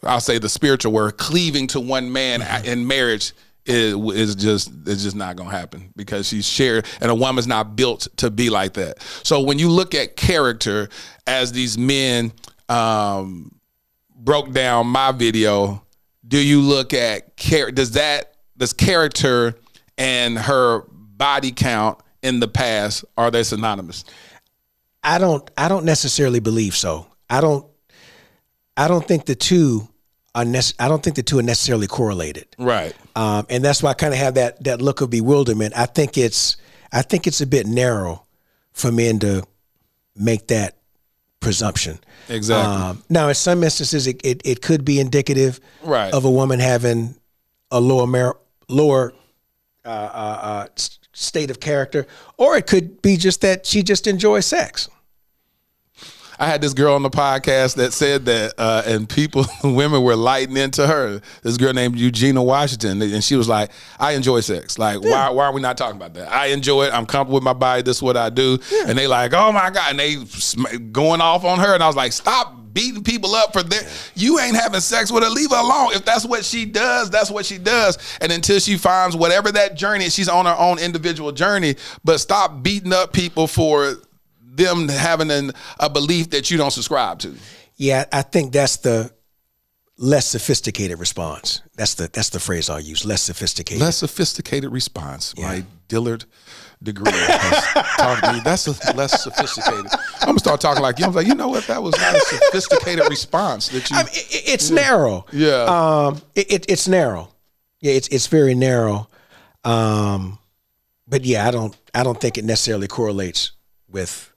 I'll say the spiritual word, cleaving to one man in marriage is just not gonna happen, because she's shared, and a woman's not built to be like that. So when you look at character, as these men broke down my video, do you look at does character and her body count in the past, are they synonymous? I don't necessarily believe so. I don't think the two are necessarily correlated. Right. And that's why I kind of have that look of bewilderment. I think it's a bit narrow for men to make that presumption. Exactly. Now, in some instances, it could be indicative of a woman having a lower state of character, or it could be just that she just enjoys sex. I had this girl on the podcast that said that, and women were lighting into her. This girl named Eugenia Washington, and she was like, I enjoy sex. Like, why are we not talking about that? I enjoy it. I'm comfortable with my body. This is what I do. Yeah. And they like, oh my God. And they going off on her. And I was like, stop beating people up for that. You ain't having sex with her. Leave her alone. If that's what she does, that's what she does. And until she finds whatever that journey, she's on her own individual journey. But stop beating up people for them having a belief that you don't subscribe to. Yeah, I think that's the less sophisticated response. That's the phrase I'll use. Less sophisticated. Less sophisticated response. Yeah. My Dillard degree has taught me that's less sophisticated. I'm gonna start talking like you. I'm like, you know what? That was not a sophisticated response. That you. It's narrow. Yeah. It's narrow. Yeah, it's very narrow. But yeah, I don't think it necessarily correlates with.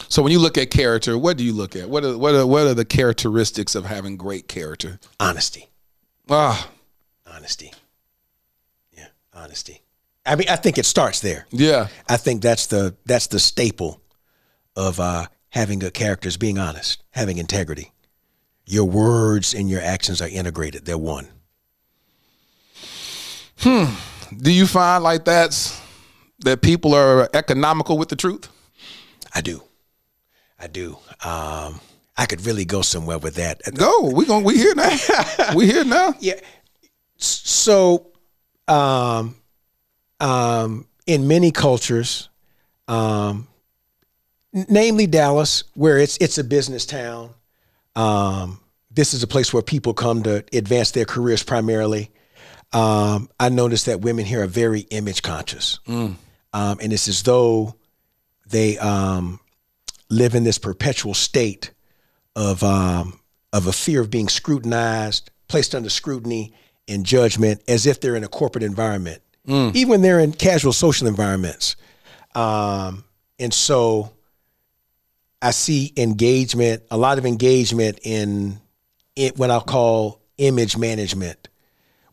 So when you look at character, what do you look at? What are the characteristics of having great character? Honesty. Honesty. Yeah, honesty. I mean, I think it starts there. Yeah. I think that's the staple of having good characters, being honest, having integrity. Your words and your actions are integrated. They're one. Do you find like that people are economical with the truth? I do. I could really go somewhere with that. Go. We here now. We here now. Yeah. So, in many cultures, namely Dallas, where it's a business town, this is a place where people come to advance their careers primarily. I noticed that women here are very image conscious, and it's as though they live in this perpetual state of a fear of being scrutinized, placed under scrutiny and judgment, as if they're in a corporate environment, even when they're in casual social environments. And so I see engagement, a lot of engagement in what I'll call image management,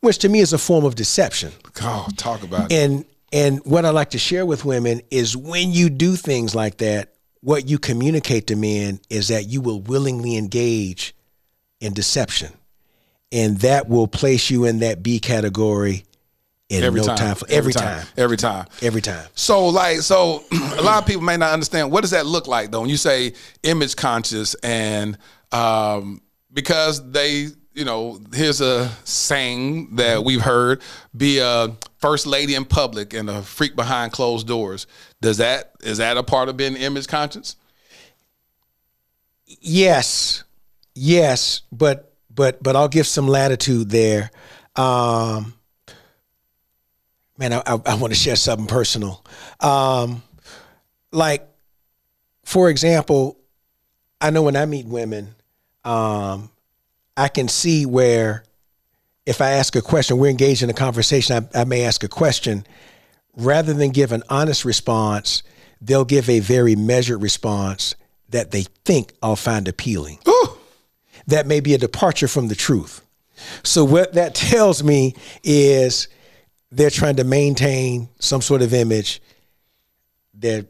which to me is a form of deception. God, talk about it. And what I like to share with women is, when you do things like that, what you communicate to men is that you will willingly engage in deception, and that will place you in that B category in every time. Every time. So a lot of people may not understand, what does that look like though? When you say image conscious, and because they, you know, here's a saying that we've heard: be a first lady in public and a freak behind closed doors. Is that a part of being image conscious? Yes, but I'll give some latitude there. Man, I want to share something personal. Like, for example, I know when I meet women, I can see where if I ask a question, we're engaged in a conversation, I may ask a question. Rather than give an honest response, they'll give a very measured response that they think I'll find appealing. Ooh. That may be a departure from the truth. So what that tells me is they're trying to maintain some sort of image that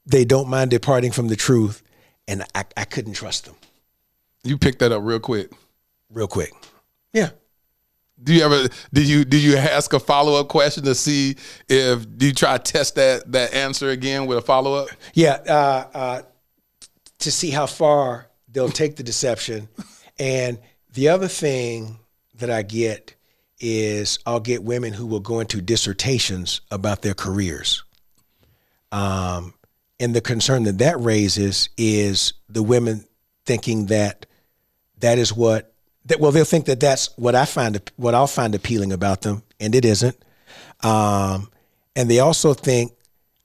they don't mind departing from the truth, and I couldn't trust them. You picked that up real quick. Real quick. Yeah. Do you ask a follow-up question to see do you try to test that answer again with a follow-up? Yeah, to see how far they'll take the deception. And the other thing that I get is I'll get women who will go into dissertations about their careers. And the concern that raises is the women thinking they'll think that that's what I'll find appealing about them, and it isn't. And they also think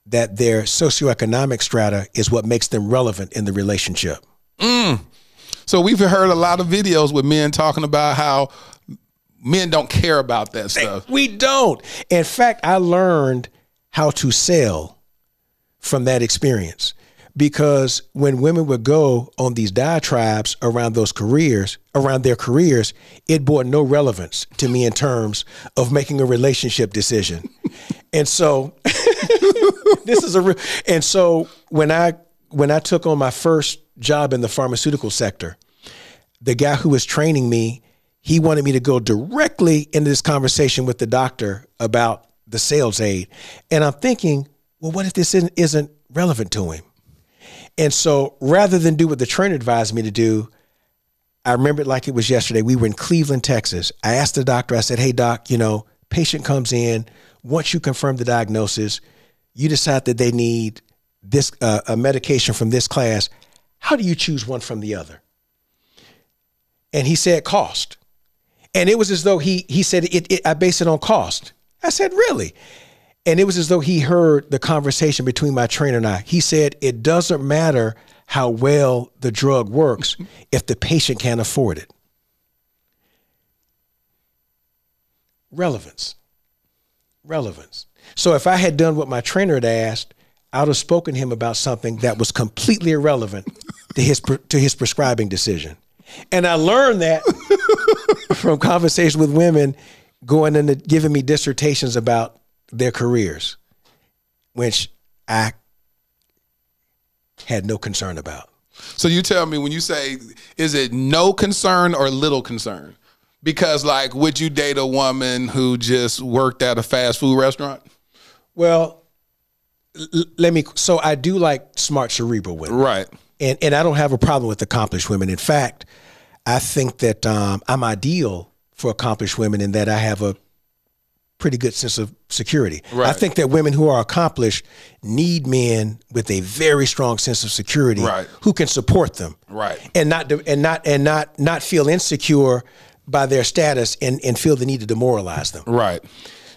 that their socioeconomic strata is what makes them relevant in the relationship. So we've heard a lot of videos with men talking about how men don't care about that stuff. We don't. In fact, I learned how to sell from that experience. Because when women would go on these diatribes around their careers, it bore no relevance to me in terms of making a relationship decision. And so when I took on my first job in the pharmaceutical sector, the guy who was training me, he wanted me to go directly into this conversation with the doctor about the sales aid. And I'm thinking, well, what if this isn't relevant to him? And so rather than do what the trainer advised me to do, I remember it like it was yesterday. We were in Cleveland, Texas. I asked the doctor, I said, hey, doc, patient comes in. Once you confirm the diagnosis, you decide that they need this a medication from this class. How do you choose one from the other? And he said cost. And it was as though he said, I base it on cost. I said, really? And it was as though he heard the conversation between my trainer and I. He said, it doesn't matter how well the drug works if the patient can't afford it. Relevance. So if I had done what my trainer had asked, I would have spoken to him about something that was completely irrelevant to his prescribing decision. And I learned that from conversations with women going into giving me dissertations about their careers, which I had no concern about. So you tell me, when you say, is it no concern or little concern? Because, like, would you date a woman who just worked at a fast food restaurant? Well, so I do like smart cerebral women. Right. And I don't have a problem with accomplished women. In fact, I think that I'm ideal for accomplished women in that I have a pretty good sense of security. Right. I think that women who are accomplished need men with a very strong sense of security, right, who can support them, right, and not feel insecure by their status and feel the need to demoralize them. Right.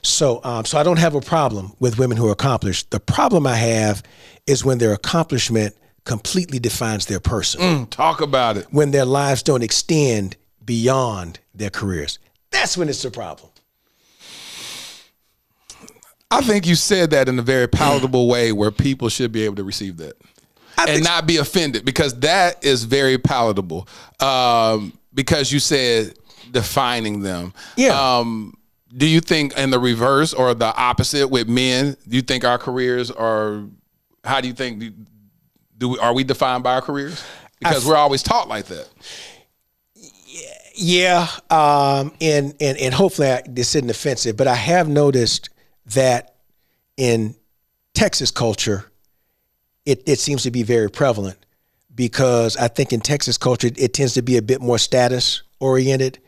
So I don't have a problem with women who are accomplished. The problem I have is when their accomplishment completely defines their person. Talk about it. When their lives don't extend beyond their careers. That's when it's a problem. I think you said that in a very palatable way where people should be able to receive that and not be offended, because that is very palatable. Because you said defining them. Yeah. Do you think in the reverse or the opposite with men, do you think our careers are, how do you think, are we defined by our careers? Because we're always taught like that. Yeah. And hopefully this isn't offensive, but I have noticed that in Texas culture, it seems to be very prevalent, because I think in Texas culture, it tends to be a bit more status oriented.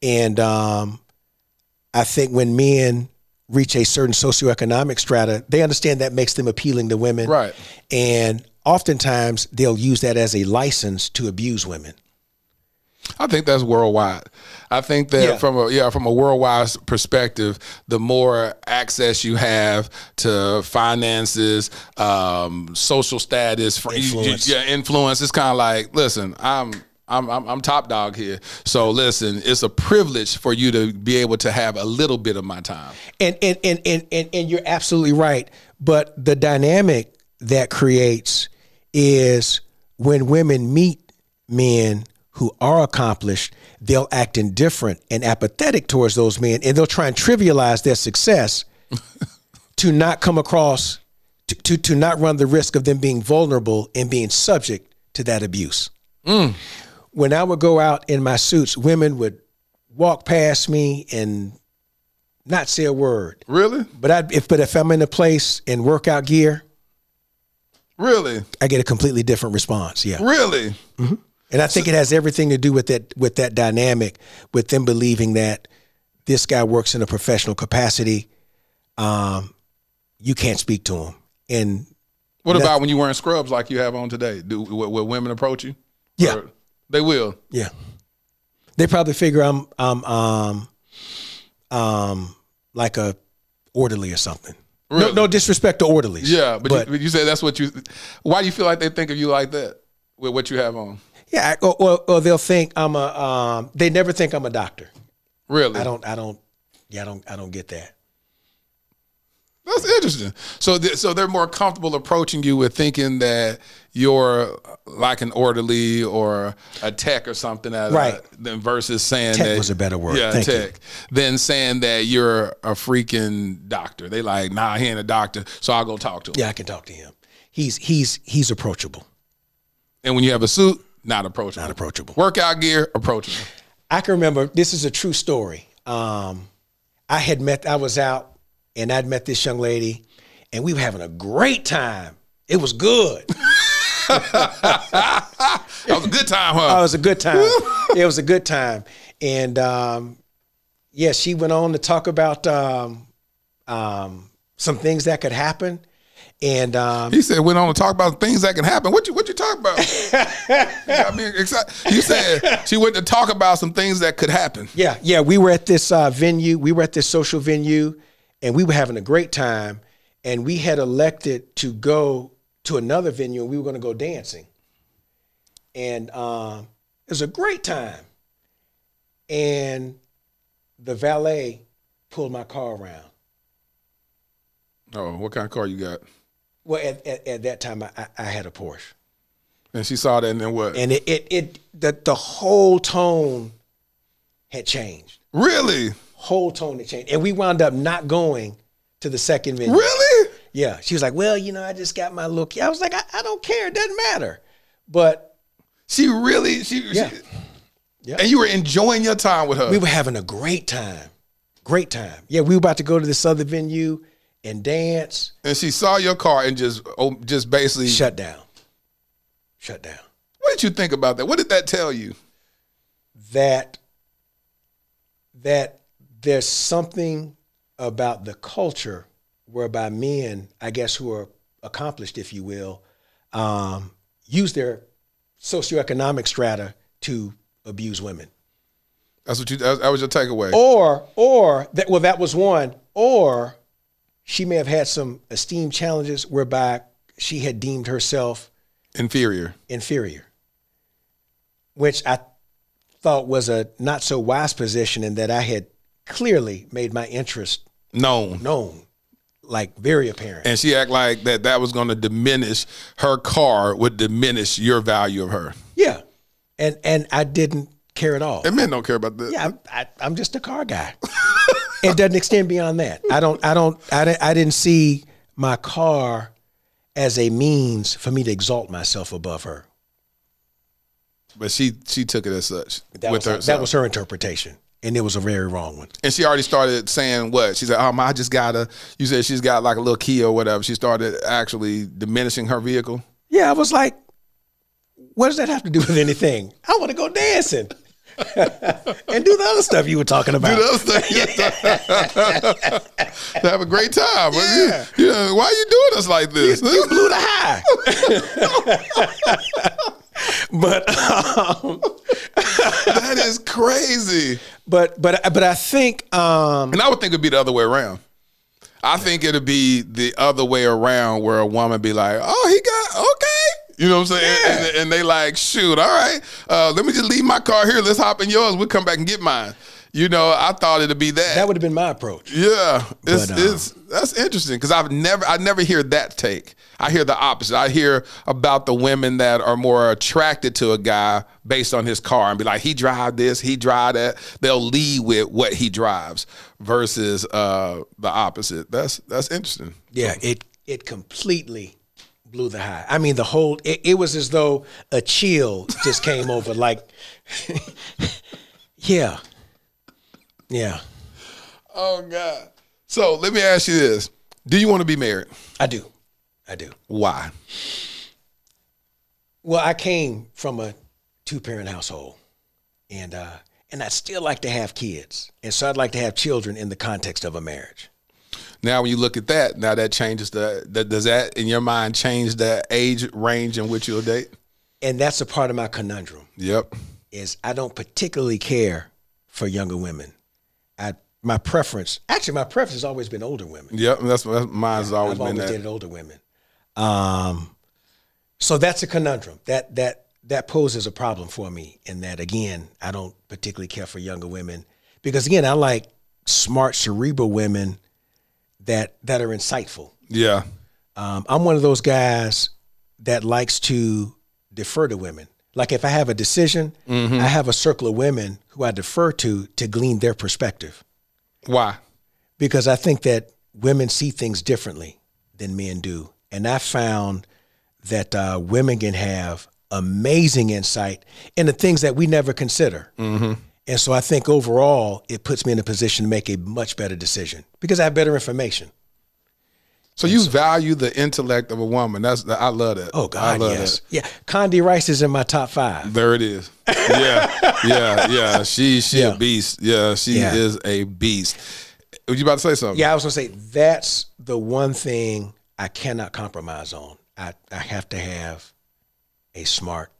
And I think when men reach a certain socioeconomic strata, they understand that makes them appealing to women. Right. And oftentimes they'll use that as a license to abuse women. I think that's worldwide. I think that from a worldwide perspective, the more access you have to finances, social status, influence, it's kind of like, listen, I'm top dog here. So listen, it's a privilege for you to be able to have a little bit of my time. And you're absolutely right. But the dynamic that creates is when women meet men who are accomplished, they'll act indifferent and apathetic towards those men, and they'll try and trivialize their success to not come across, to not run the risk of them being vulnerable and being subject to that abuse. When I would go out in my suits, women would walk past me and not say a word. Really? But if I'm in a place in workout gear, really, I get a completely different response. Yeah. Really? Mm-hmm. And I think it has everything to do with that dynamic, with them believing that this guy works in a professional capacity. You can't speak to him. And what about when you're wearing scrubs like you have on today? Will women approach you? Yeah, or they will. Yeah, they probably figure I'm like a orderly or something. Really? No disrespect to orderlies. Yeah, but you say that's what you. Why do you feel like they think of you like that with what you have on? Yeah, or they'll think I'm a. They never think I'm a doctor. Really? I don't get that. That's interesting. So they're more comfortable approaching you with thinking that you're like an orderly or a tech or something, right? Than versus saying tech that was a better word. Yeah, Thank tech. you. Than saying that you're a freaking doctor. They like, nah, he ain't a doctor, so I'll go talk to him. Yeah, I can talk to him. He's approachable. And when you have a suit, not approachable. Not approachable. Workout gear, approachable. I can remember, this is a true story. I was out and I'd met this young lady and we were having a great time. It was good. That was a good time, huh? It was a good time. It was a good time. And she went on to talk about some things that could happen. And he said, went on to talk about things that can happen. What you talk about? I mean, you said she went to talk about some things that could happen. Yeah. We were at this venue. We were at this social venue, and we were having a great time. And we had elected to go to another venue, and we were going to go dancing. And it was a great time. And the valet pulled my car around. Oh, what kind of car you got? Well, at that time, I had a Porsche. And she saw that, and then what? And the whole tone had changed. Really? Whole tone had changed. And we wound up not going to the second venue. Really? Yeah. She was like, well, I just got my little key. I was like, I don't care. It doesn't matter. But yeah. And you were enjoying your time with her. We were having a great time. Great time. Yeah, we were about to go to this other venue and dance. And she saw your car and just basically shut down. What did you think about that? What did that tell you? That there's something about the culture whereby men, I guess, who are accomplished, if you will, use their socioeconomic strata to abuse women. That was your takeaway. That was one. Or she may have had some esteem challenges whereby she had deemed herself inferior, which I thought was a not so wise position, in that I had clearly made my interest known, like very apparent. And she act like that was going to diminish her car, would diminish your value of her. Yeah, and I didn't care at all. And men don't care about that. Yeah, I'm just a car guy. It doesn't extend beyond that. I didn't see my car as a means for me to exalt myself above her. But she took it as such. That was her interpretation, and it was a very wrong one. And she already started saying what? She said, I just got you said she's got like a little key or whatever. She started actually diminishing her vehicle. Yeah, I was like, what does that have to do with anything? I want to go dancing. And do the other stuff you were talking about. Do the other stuff. Have a great time. Yeah. Why are you doing us like this? You blew the high. But that is crazy. But I think, and I would think it'd be the other way around. I think it'd be the other way around, where a woman be like, "Oh, he got okay." You know what I'm saying? Yeah. And they like, shoot, all right, let me just leave my car here. Let's hop in yours. We'll come back and get mine. You know, I thought it'd be that. That would have been my approach. Yeah, that's interesting, because I never hear that take. I hear the opposite. I hear about the women that are more attracted to a guy based on his car and be like, he drive this, he drive that. They'll lead with what he drives versus the opposite. That's interesting. Yeah, it completely blew the high. I mean, the whole, it was as though a chill just came over. Like, yeah. Oh God. So let me ask you this. Do you want to be married? I do. Why? Well, I came from a 2-parent household, and I'd still like to have kids. And so I'd like to have children in the context of a marriage. Now, when you look at that, now that changes does that in your mind change the age range in which you'll date? And that's a part of my conundrum. Yep. Is I don't particularly care for younger women. My preference has always been older women. Yep, mine's always been that. I've always dated older women. So that's a conundrum. That poses a problem for me, in that, again, I don't particularly care for younger women, because, again, I like smart, cerebral women that are insightful. Yeah. I'm one of those guys that likes to defer to women. Like, if I have a decision, I have a circle of women who I defer to glean their perspective. Why? Because I think that women see things differently than men do. And I found that women can have amazing insight into things that we never consider. And so I think overall, it puts me in a position to make a much better decision because I have better information. So you value the intellect of a woman. I love that. Oh God, yes. Yeah. Condi Rice is in my top 5. There it is. Yeah. She a beast. Yeah, she is a beast. Were you about to say something? Yeah, I was gonna say that's the one thing I cannot compromise on. I have to have a smart,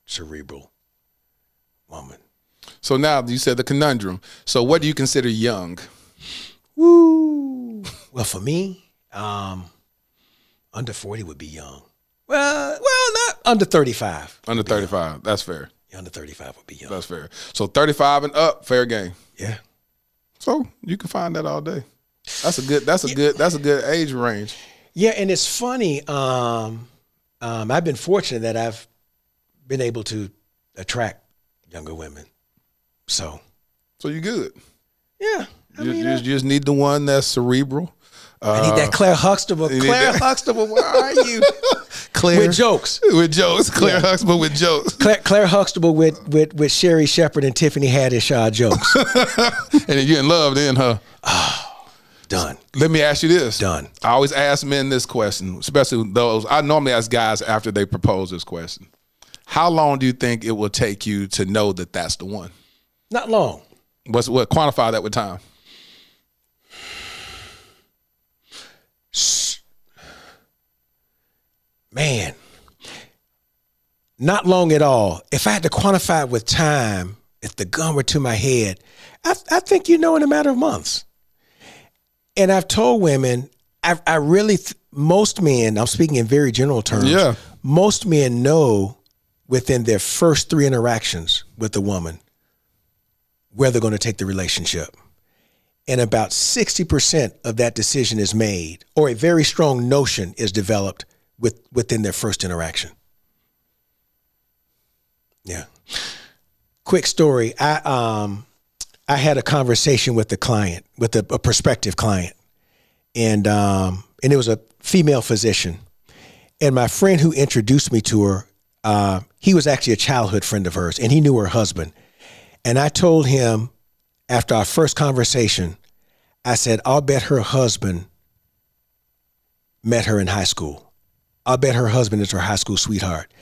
cerebral woman. So now you said the conundrum. So what do you consider young? Woo. Well, for me, under 40 would be young. Well, not under 35. Under 35, that's fair. Yeah, under 35 would be young. That's fair. So 35 and up, fair game. Yeah. So you can find that all day. That's a good age range. Yeah, and it's funny. I've been fortunate that I've been able to attract younger women. So you good. Yeah. You just need the one that's cerebral. I need that Claire Huxtable. Claire Huxtable, where are you? Claire with jokes. Claire Huxtable with jokes. Claire Huxtable with Sherry Shepherd and Tiffany Haddish jokes. And you're in love then, huh? Oh, done. Let me ask you this. Done. I always ask men this question, especially those. I normally ask guys after they propose this question. How long do you think it will take you to know that that's the one? Not long. What quantify that with time? Man, not long at all. If I had to quantify it with time, if the gun were to my head, I think in a matter of months. And I've told women, I really, most men, I'm speaking in very general terms, most men know within their first 3 interactions with a woman where they're going to take the relationship. And about 60% of that decision is made, or a very strong notion is developed within their first interaction. Yeah. Quick story. I had a conversation with a client, with a prospective client, and it was a female physician. And my friend who introduced me to her, he was actually a childhood friend of hers, and he knew her husband. And I told him after our first conversation, I said, I'll bet her husband met her in high school. I'll bet her husband is her high school sweetheart.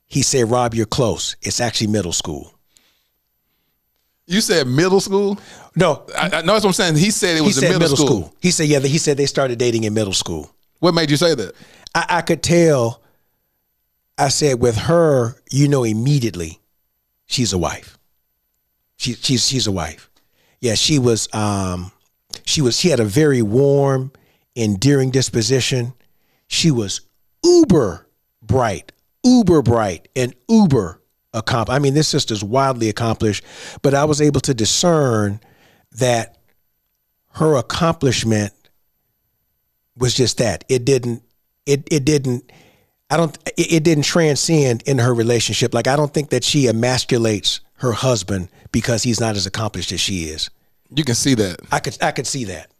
He said, Rob, you're close. It's actually middle school. You said middle school? No. I know that's what I'm saying. He said it was in middle school. He said, yeah, he said they started dating in middle school. What made you say that? I could tell. I said, with her, you know immediately she's a wife. She's a wife. Yeah, she had a very warm, endearing disposition. She was uber bright, and uber accomplished. I mean, this sister's wildly accomplished, but I was able to discern that her accomplishment was just that. It didn't transcend in her relationship. Like, I don't think that she emasculates her husband because he's not as accomplished as she is. You can see that. I could see that.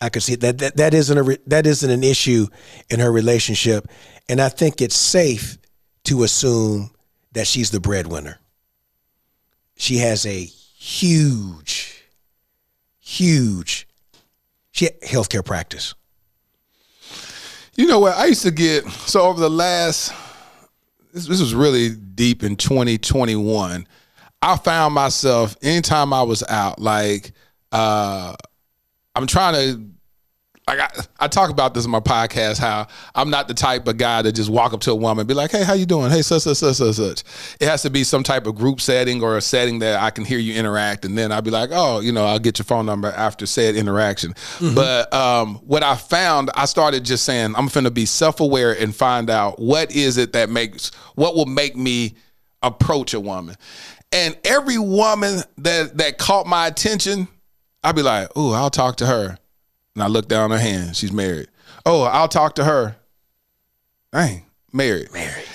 I could see that isn't an issue in her relationship. And I think it's safe to assume that she's the breadwinner. She has a huge healthcare practice. You know what? I used to get, so over the last, this was really deep in 2021. I found myself, anytime I was out, like, I'm trying to, like, I talk about this in my podcast, how I'm not the type of guy to just walk up to a woman and be like, hey, how you doing? Hey, such. It has to be some type of group setting or a setting that I can hear you interact. And then I'll be like, oh, I'll get your phone number after said interaction. Mm-hmm. But what I found, I started just saying, I'm finna be self-aware and find out what will make me approach a woman. And every woman that caught my attention, I'd be like, ooh, I'll talk to her. And I look down her hand. She's married. Oh, I'll talk to her. Dang, married.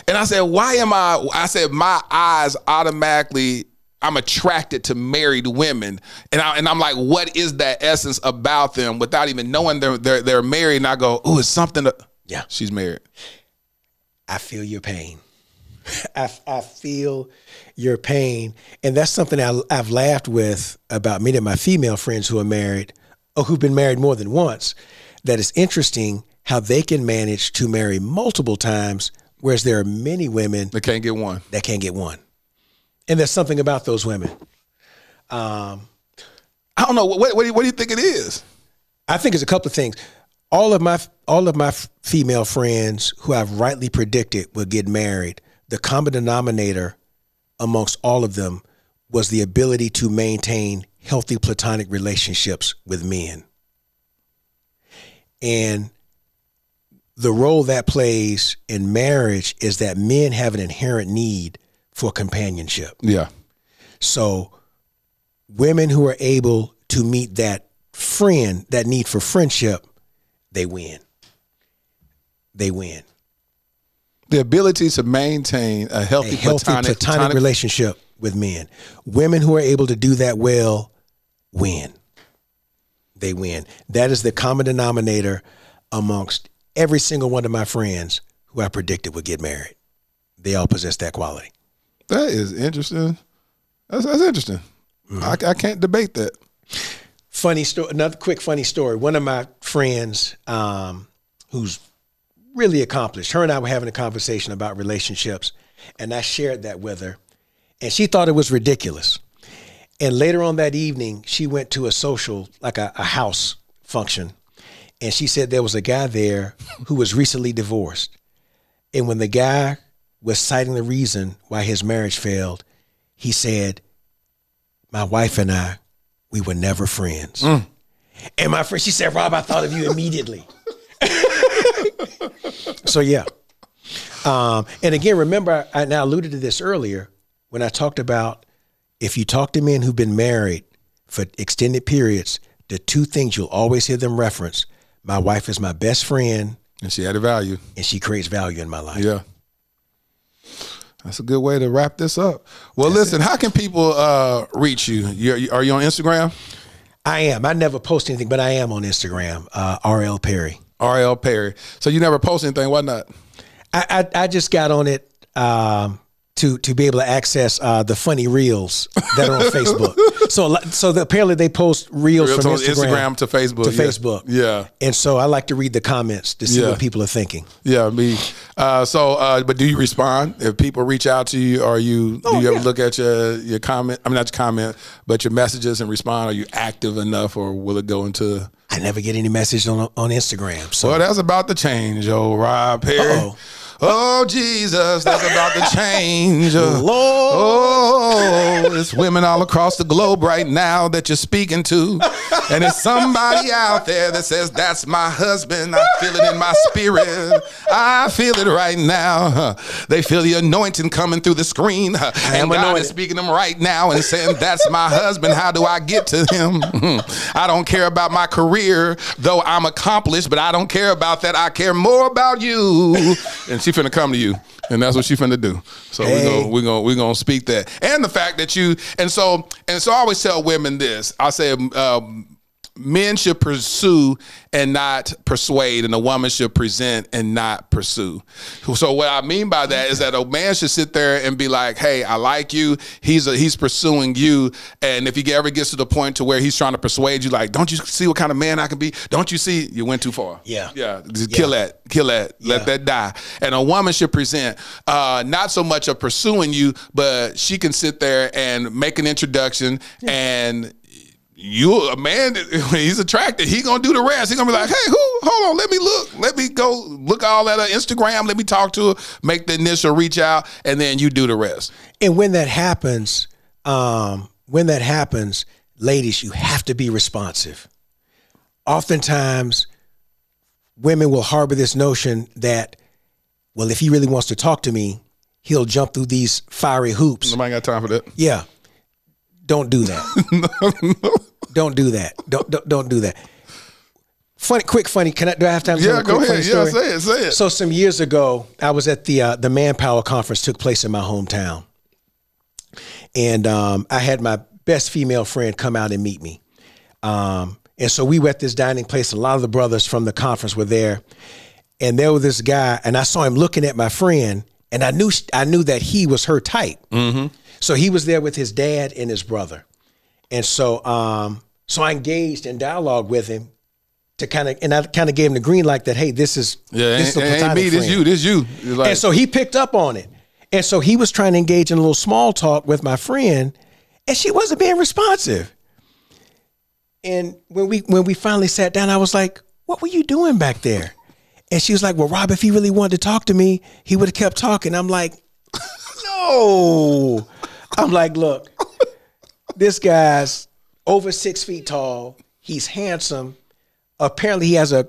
And I said, I said, my eyes automatically, I'm attracted to married women. And I'm like, what is that essence about them without even knowing they're married? And I go, ooh, it's something. Yeah, she's married. I feel your pain. I feel your pain. And that's something I've laughed with about many of my female friends who are married, or who've been married more than once, that it's interesting how they can manage to marry multiple times, whereas there are many women that can't get one. And there's something about those women. I don't know. What do you think it is? I think it's a couple of things. All of my female friends who I've rightly predicted would get married, the common denominator amongst all of them was the ability to maintain healthy platonic relationships with men. And the role that plays in marriage is that men have an inherent need for companionship. Yeah. So women who are able to meet that need for friendship, they win. The ability to maintain a healthy platonic relationship with men. Women who are able to do that well win. They win. That is the common denominator amongst every single one of my friends who I predicted would get married. They all possess that quality. That is interesting. That's interesting. Mm-hmm. I can't debate that. Funny story. Another quick funny story. One of my friends, who's really accomplished, her and I were having a conversation about relationships, and I shared that with her, and she thought it was ridiculous. And later on that evening, she went to a social, like a house function, and she said there was a guy there who was recently divorced. And when the guy was citing the reason why his marriage failed, he said, my wife and I, we were never friends. Mm. And my friend, she said, Rob, I thought of you immediately. So, yeah. And again, remember, I alluded to this earlier when I talked about if you talk to men who've been married for extended periods, the two things you'll always hear them reference: my wife is my best friend. And she added value. And she creates value in my life. Yeah. That's a good way to wrap this up. Well, listen, how can people reach you? Are you on Instagram? I am. I never post anything, but I am on Instagram, RL Perry. RL Perry. So you never post anything? Why not? I just got on it to be able to access the funny reels that are on Facebook. Apparently they post reels from Instagram to Facebook. Facebook. Yeah. And so I like to read the comments to see what people are thinking. Yeah, me. But do you respond if people reach out to you? Or do you ever look at your comment? I mean, not your comment, but your messages and respond. Are you active enough, or will it go into? I never get any message on Instagram. So. Well, that's about to change, Rob Perry. Oh, Jesus, that's about to change. Lord. Oh, it's women all across the globe right now that you're speaking to. And there's somebody out there that says, that's my husband. I feel it in my spirit. I feel it right now. They feel the anointing coming through the screen. And God is speaking to them right now and saying, that's my husband. How do I get to him? I don't care about my career, though I'm accomplished, but I don't care about that. I care more about you. And she finna come to you, and that's what she finna do. So we're gonna speak that, and the fact that you and so I always tell women this. I say men should pursue and not persuade, and a woman should present and not pursue. So what I mean by that is that a man should sit there and be like, hey, I like you. He's pursuing you. And if he ever gets to the point to where he's trying to persuade you, like, don't you see what kind of man I can be? Don't you see? You went too far. Yeah. Just kill that. Let that die. And a woman should present not so much of pursuing you, but she can sit there and make an introduction and a man, when he's attracted, he gonna do the rest. He gonna be like, hey, hold on, let me look. Let me go look all at her Instagram. Let me talk to her, make the initial reach out, and then you do the rest. And when that happens, ladies, you have to be responsive. Oftentimes, women will harbor this notion that, well, if he really wants to talk to me, he'll jump through these fiery hoops. Nobody got time for that. Yeah. Don't do that. No. Don't do that. Don't do that. Funny. Do I have time to tell a quick funny story? Yeah, say it. So some years ago, I was at the Manpower conference, took place in my hometown. And I had my best female friend come out and meet me. And so we were at this dining place. A lot of the brothers from the conference were there. And there was this guy, and I saw him looking at my friend, and I knew that he was her type. Mm-hmm. So he was there with his dad and his brother. And so I engaged in dialogue with him to I kind of gave him the green light that, hey, this is a platonic friend. This you. Like, and so he picked up on it. And so he was trying to engage in a little small talk with my friend, and she wasn't being responsive. And when we finally sat down, I was like, what were you doing back there? And she was like, well, Rob, if he really wanted to talk to me, he would have kept talking. I'm like, no. I'm like, look, this guy's over 6 feet tall. He's handsome. Apparently he has a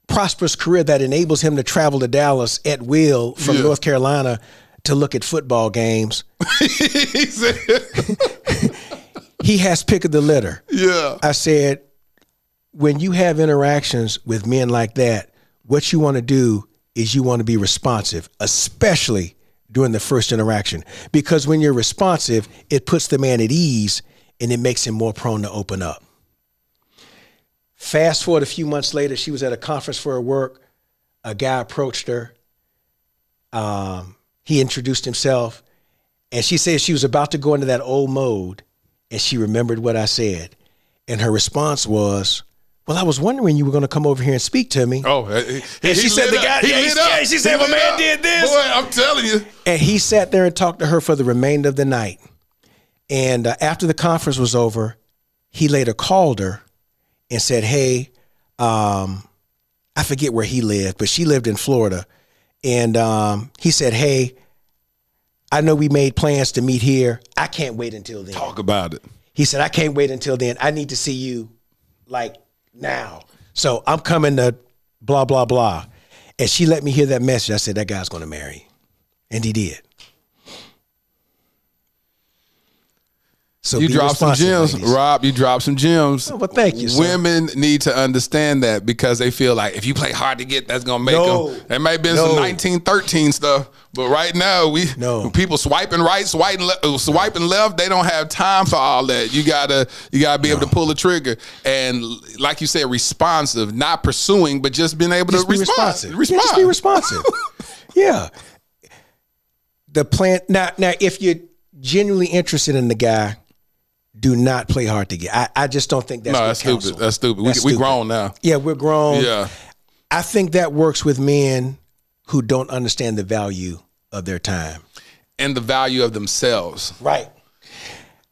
prosperous career that enables him to travel to Dallas at will from North Carolina to look at football games. He has pick of the litter. Yeah. I said, when you have interactions with men like that, what you want to do is you want to be responsive, especially during the first interaction. Because when you're responsive, it puts the man at ease and it makes him more prone to open up. Fast forward a few months later, she was at a conference for her work. A guy approached her. He introduced himself, and she said she was about to go into that old mode, and she remembered what I said. And her response was, well, I was wondering you were going to come over here and speak to me. Oh, and she said the guy, she said, my man did this. Boy, I'm telling you. And he sat there and talked to her for the remainder of the night. And after the conference was over, he later called her and said, hey, I forget where he lived, but she lived in Florida. And he said, hey, I know we made plans to meet here. I can't wait until then. Talk about it. He said, I can't wait until then. I need to see you like now. So I'm coming to blah, blah, blah. And she let me hear that message. I said, that guy's going to marry. And he did. So you dropped some gems, ladies. Rob. You dropped some gems. Oh, well, thank you, sir. Women need to understand that because they feel like if you play hard to get, that's gonna make them. There may have been some 1913 stuff, but right now people swiping right, swiping left. They don't have time for all that. You gotta be able to pull the trigger and, like you said, responsive, not pursuing, but just being able to respond. Just be responsive. Yeah. The plan now, if you're genuinely interested in the guy, do not play hard to get. I just don't think that's no, that's counsel. Stupid. That's stupid. We grown now. Yeah, we're grown. Yeah. I think that works with men who don't understand the value of their time. And the value of themselves. Right.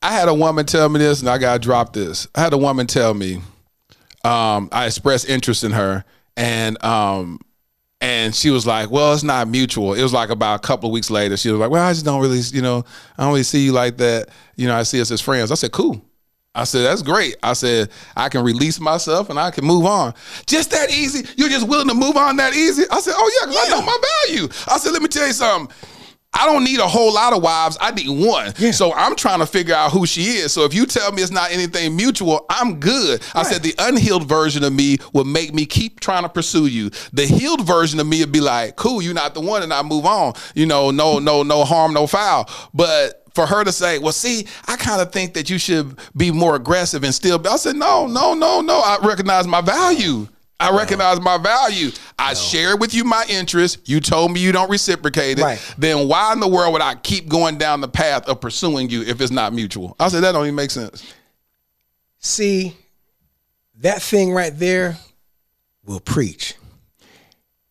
I had a woman tell me this, and I got to drop this. I had a woman tell me, I expressed interest in her, and she was like, well, it's not mutual. It was like about a couple of weeks later. She was like, well, I just don't really, I don't really see you like that. I see us as friends. I said, cool. I said, that's great. I said, I can release myself and I can move on. Just that easy? You're just willing to move on that easy? I said, oh, yeah, because I know my value. I said, let me tell you something. I don't need a whole lot of wives. I need one. Yeah. So I'm trying to figure out who she is. So if you tell me it's not anything mutual, I'm good. Right. I said the unhealed version of me will make me keep trying to pursue you. The healed version of me would be like, cool, you're not the one, and I move on. No harm, no foul. But for her to say, well, see, I kind of think that you should be more aggressive and still be. I said, no. I recognize my value. I recognize my value. I share with you my interest. You told me you don't reciprocate it. Right. Then why in the world would I keep going down the path of pursuing you if it's not mutual? I said, that don't even make sense. See, that thing right there will preach.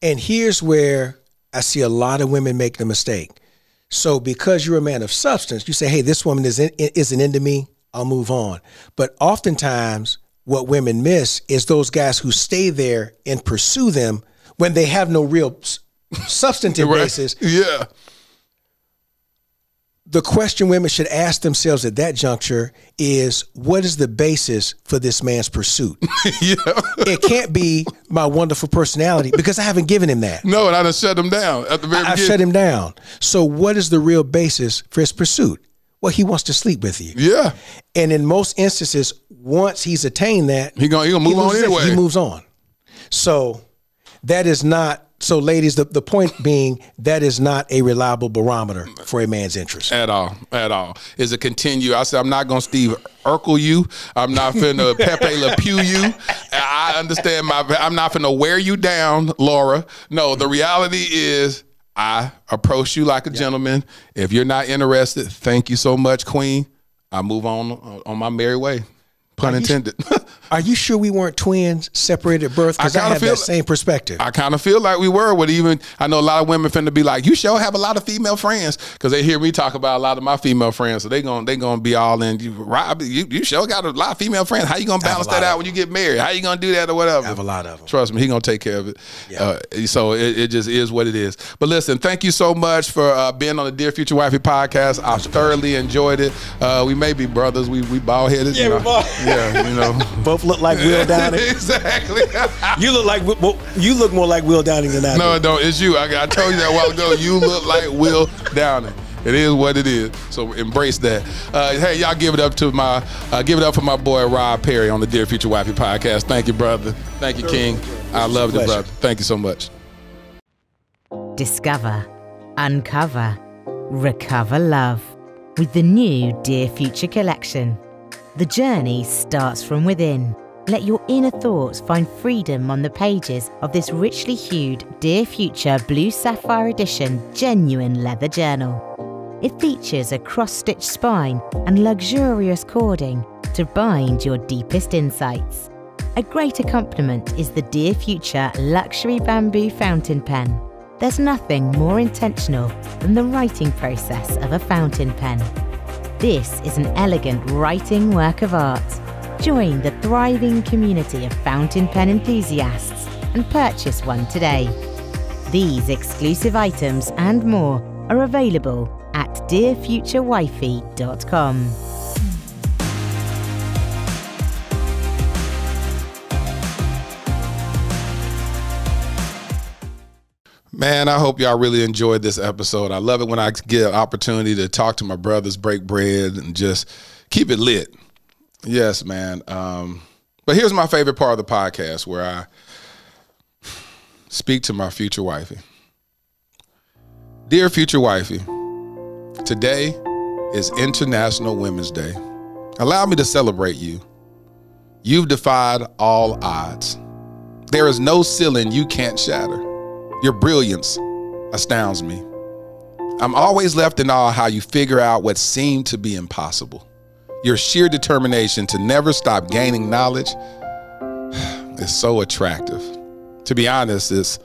And here's where I see a lot of women make the mistake. So because you're a man of substance, you say, hey, this woman isn't into me, I'll move on. But oftentimes, what women miss is those guys who stay there and pursue them when they have no real substantive basis. Yeah. The question women should ask themselves at that juncture is, what is the basis for this man's pursuit? Yeah. It can't be my wonderful personality, because I haven't given him that. No, and I done shut him down at the very beginning. I've shut him down. So what is the real basis for his pursuit? Well, he wants to sleep with you. Yeah. And in most instances, once he's attained that, he gonna move on anyway. He moves on. So that is not, so ladies, the point being, that is not a reliable barometer for a man's interest. At all. Is it continue? I said, I'm not going to Steve Urkel you. I'm not finna Pepe Le Pew you. I understand I'm not finna wear you down, Laura. No, the reality is, I approach you like a gentleman. If you're not interested, thank you so much, Queen. I move on my merry way. Pun intended. Are you sure we weren't twins, separated at birth? Because I have that same perspective. I kind of feel like we were. I know a lot of women finna be like, you sure have a lot of female friends, because they hear me talk about a lot of my female friends, so they gonna be all in. You sure got a lot of female friends. How you gonna balance that out when you get married? How you gonna do that or whatever? I have a lot of them. Trust me, he gonna take care of it. Yeah. So it just is what it is. But listen, thank you so much for being on the Dear Future Wifey podcast. I thoroughly enjoyed it. We may be brothers. We bald headed. Yeah, we're bald. Yeah, both look like Will Downing. Exactly. You look more like Will Downing than I do. No, it don't. It's you. I told you that a while ago. You look like Will Downing. It is what it is. So embrace that. Hey, y'all give it up for my boy Rob Perry on the Dear Future Wifey podcast. Thank you, brother. Thank you, King. I love you, brother. Thank you so much. Discover, uncover, recover love with the new Dear Future collection. The journey starts from within. Let your inner thoughts find freedom on the pages of this richly hued Dear Future Blue Sapphire Edition genuine leather journal. It features a cross-stitched spine and luxurious cording to bind your deepest insights. A great accompaniment is the Dear Future Luxury Bamboo Fountain Pen. There's nothing more intentional than the writing process of a fountain pen. This is an elegant writing work of art. Join the thriving community of fountain pen enthusiasts and purchase one today. These exclusive items and more are available at dearfuturewifey.com. Man, I hope y'all really enjoyed this episode. I love it when I get an opportunity to talk to my brothers, break bread, and just keep it lit. Yes, man. But here's my favorite part of the podcast, where I speak to my future wifey. Dear future wifey, today is International Women's Day. Allow me to celebrate you. You've defied all odds. There is no ceiling you can't shatter. Your brilliance astounds me. I'm always left in awe how you figure out what seemed to be impossible. Your sheer determination to never stop gaining knowledge is so attractive. To be honest, it's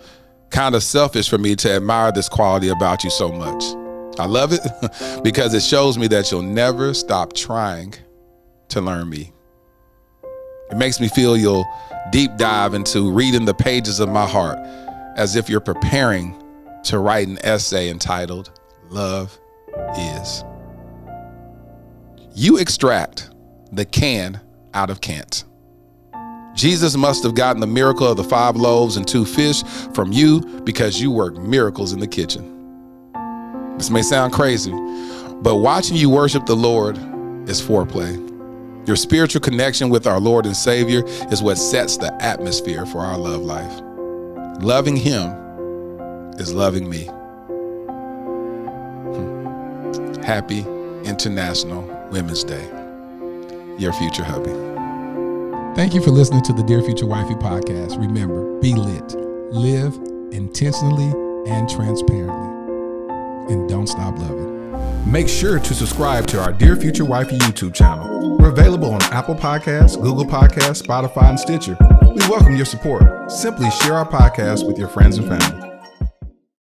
kind of selfish for me to admire this quality about you so much. I love it because it shows me that you'll never stop trying to learn me. It makes me feel you'll deep dive into reading the pages of my heart as if you're preparing to write an essay entitled Love Is. You extract the can out of can't. Jesus must have gotten the miracle of the 5 loaves and 2 fish from you because you work miracles in the kitchen. This may sound crazy, but watching you worship the Lord is foreplay. Your spiritual connection with our Lord and Savior is what sets the atmosphere for our love life. Loving Him is loving me. Happy International Women's Day. Your future hubby. Thank you for listening to the Dear Future Wifey podcast. Remember, be lit, live intentionally and transparently, and don't stop loving. Make sure to subscribe to our Dear Future Wifey YouTube channel. We're available on Apple Podcasts, Google Podcasts, Spotify, and Stitcher. We welcome your support. Simply share our podcast with your friends and family.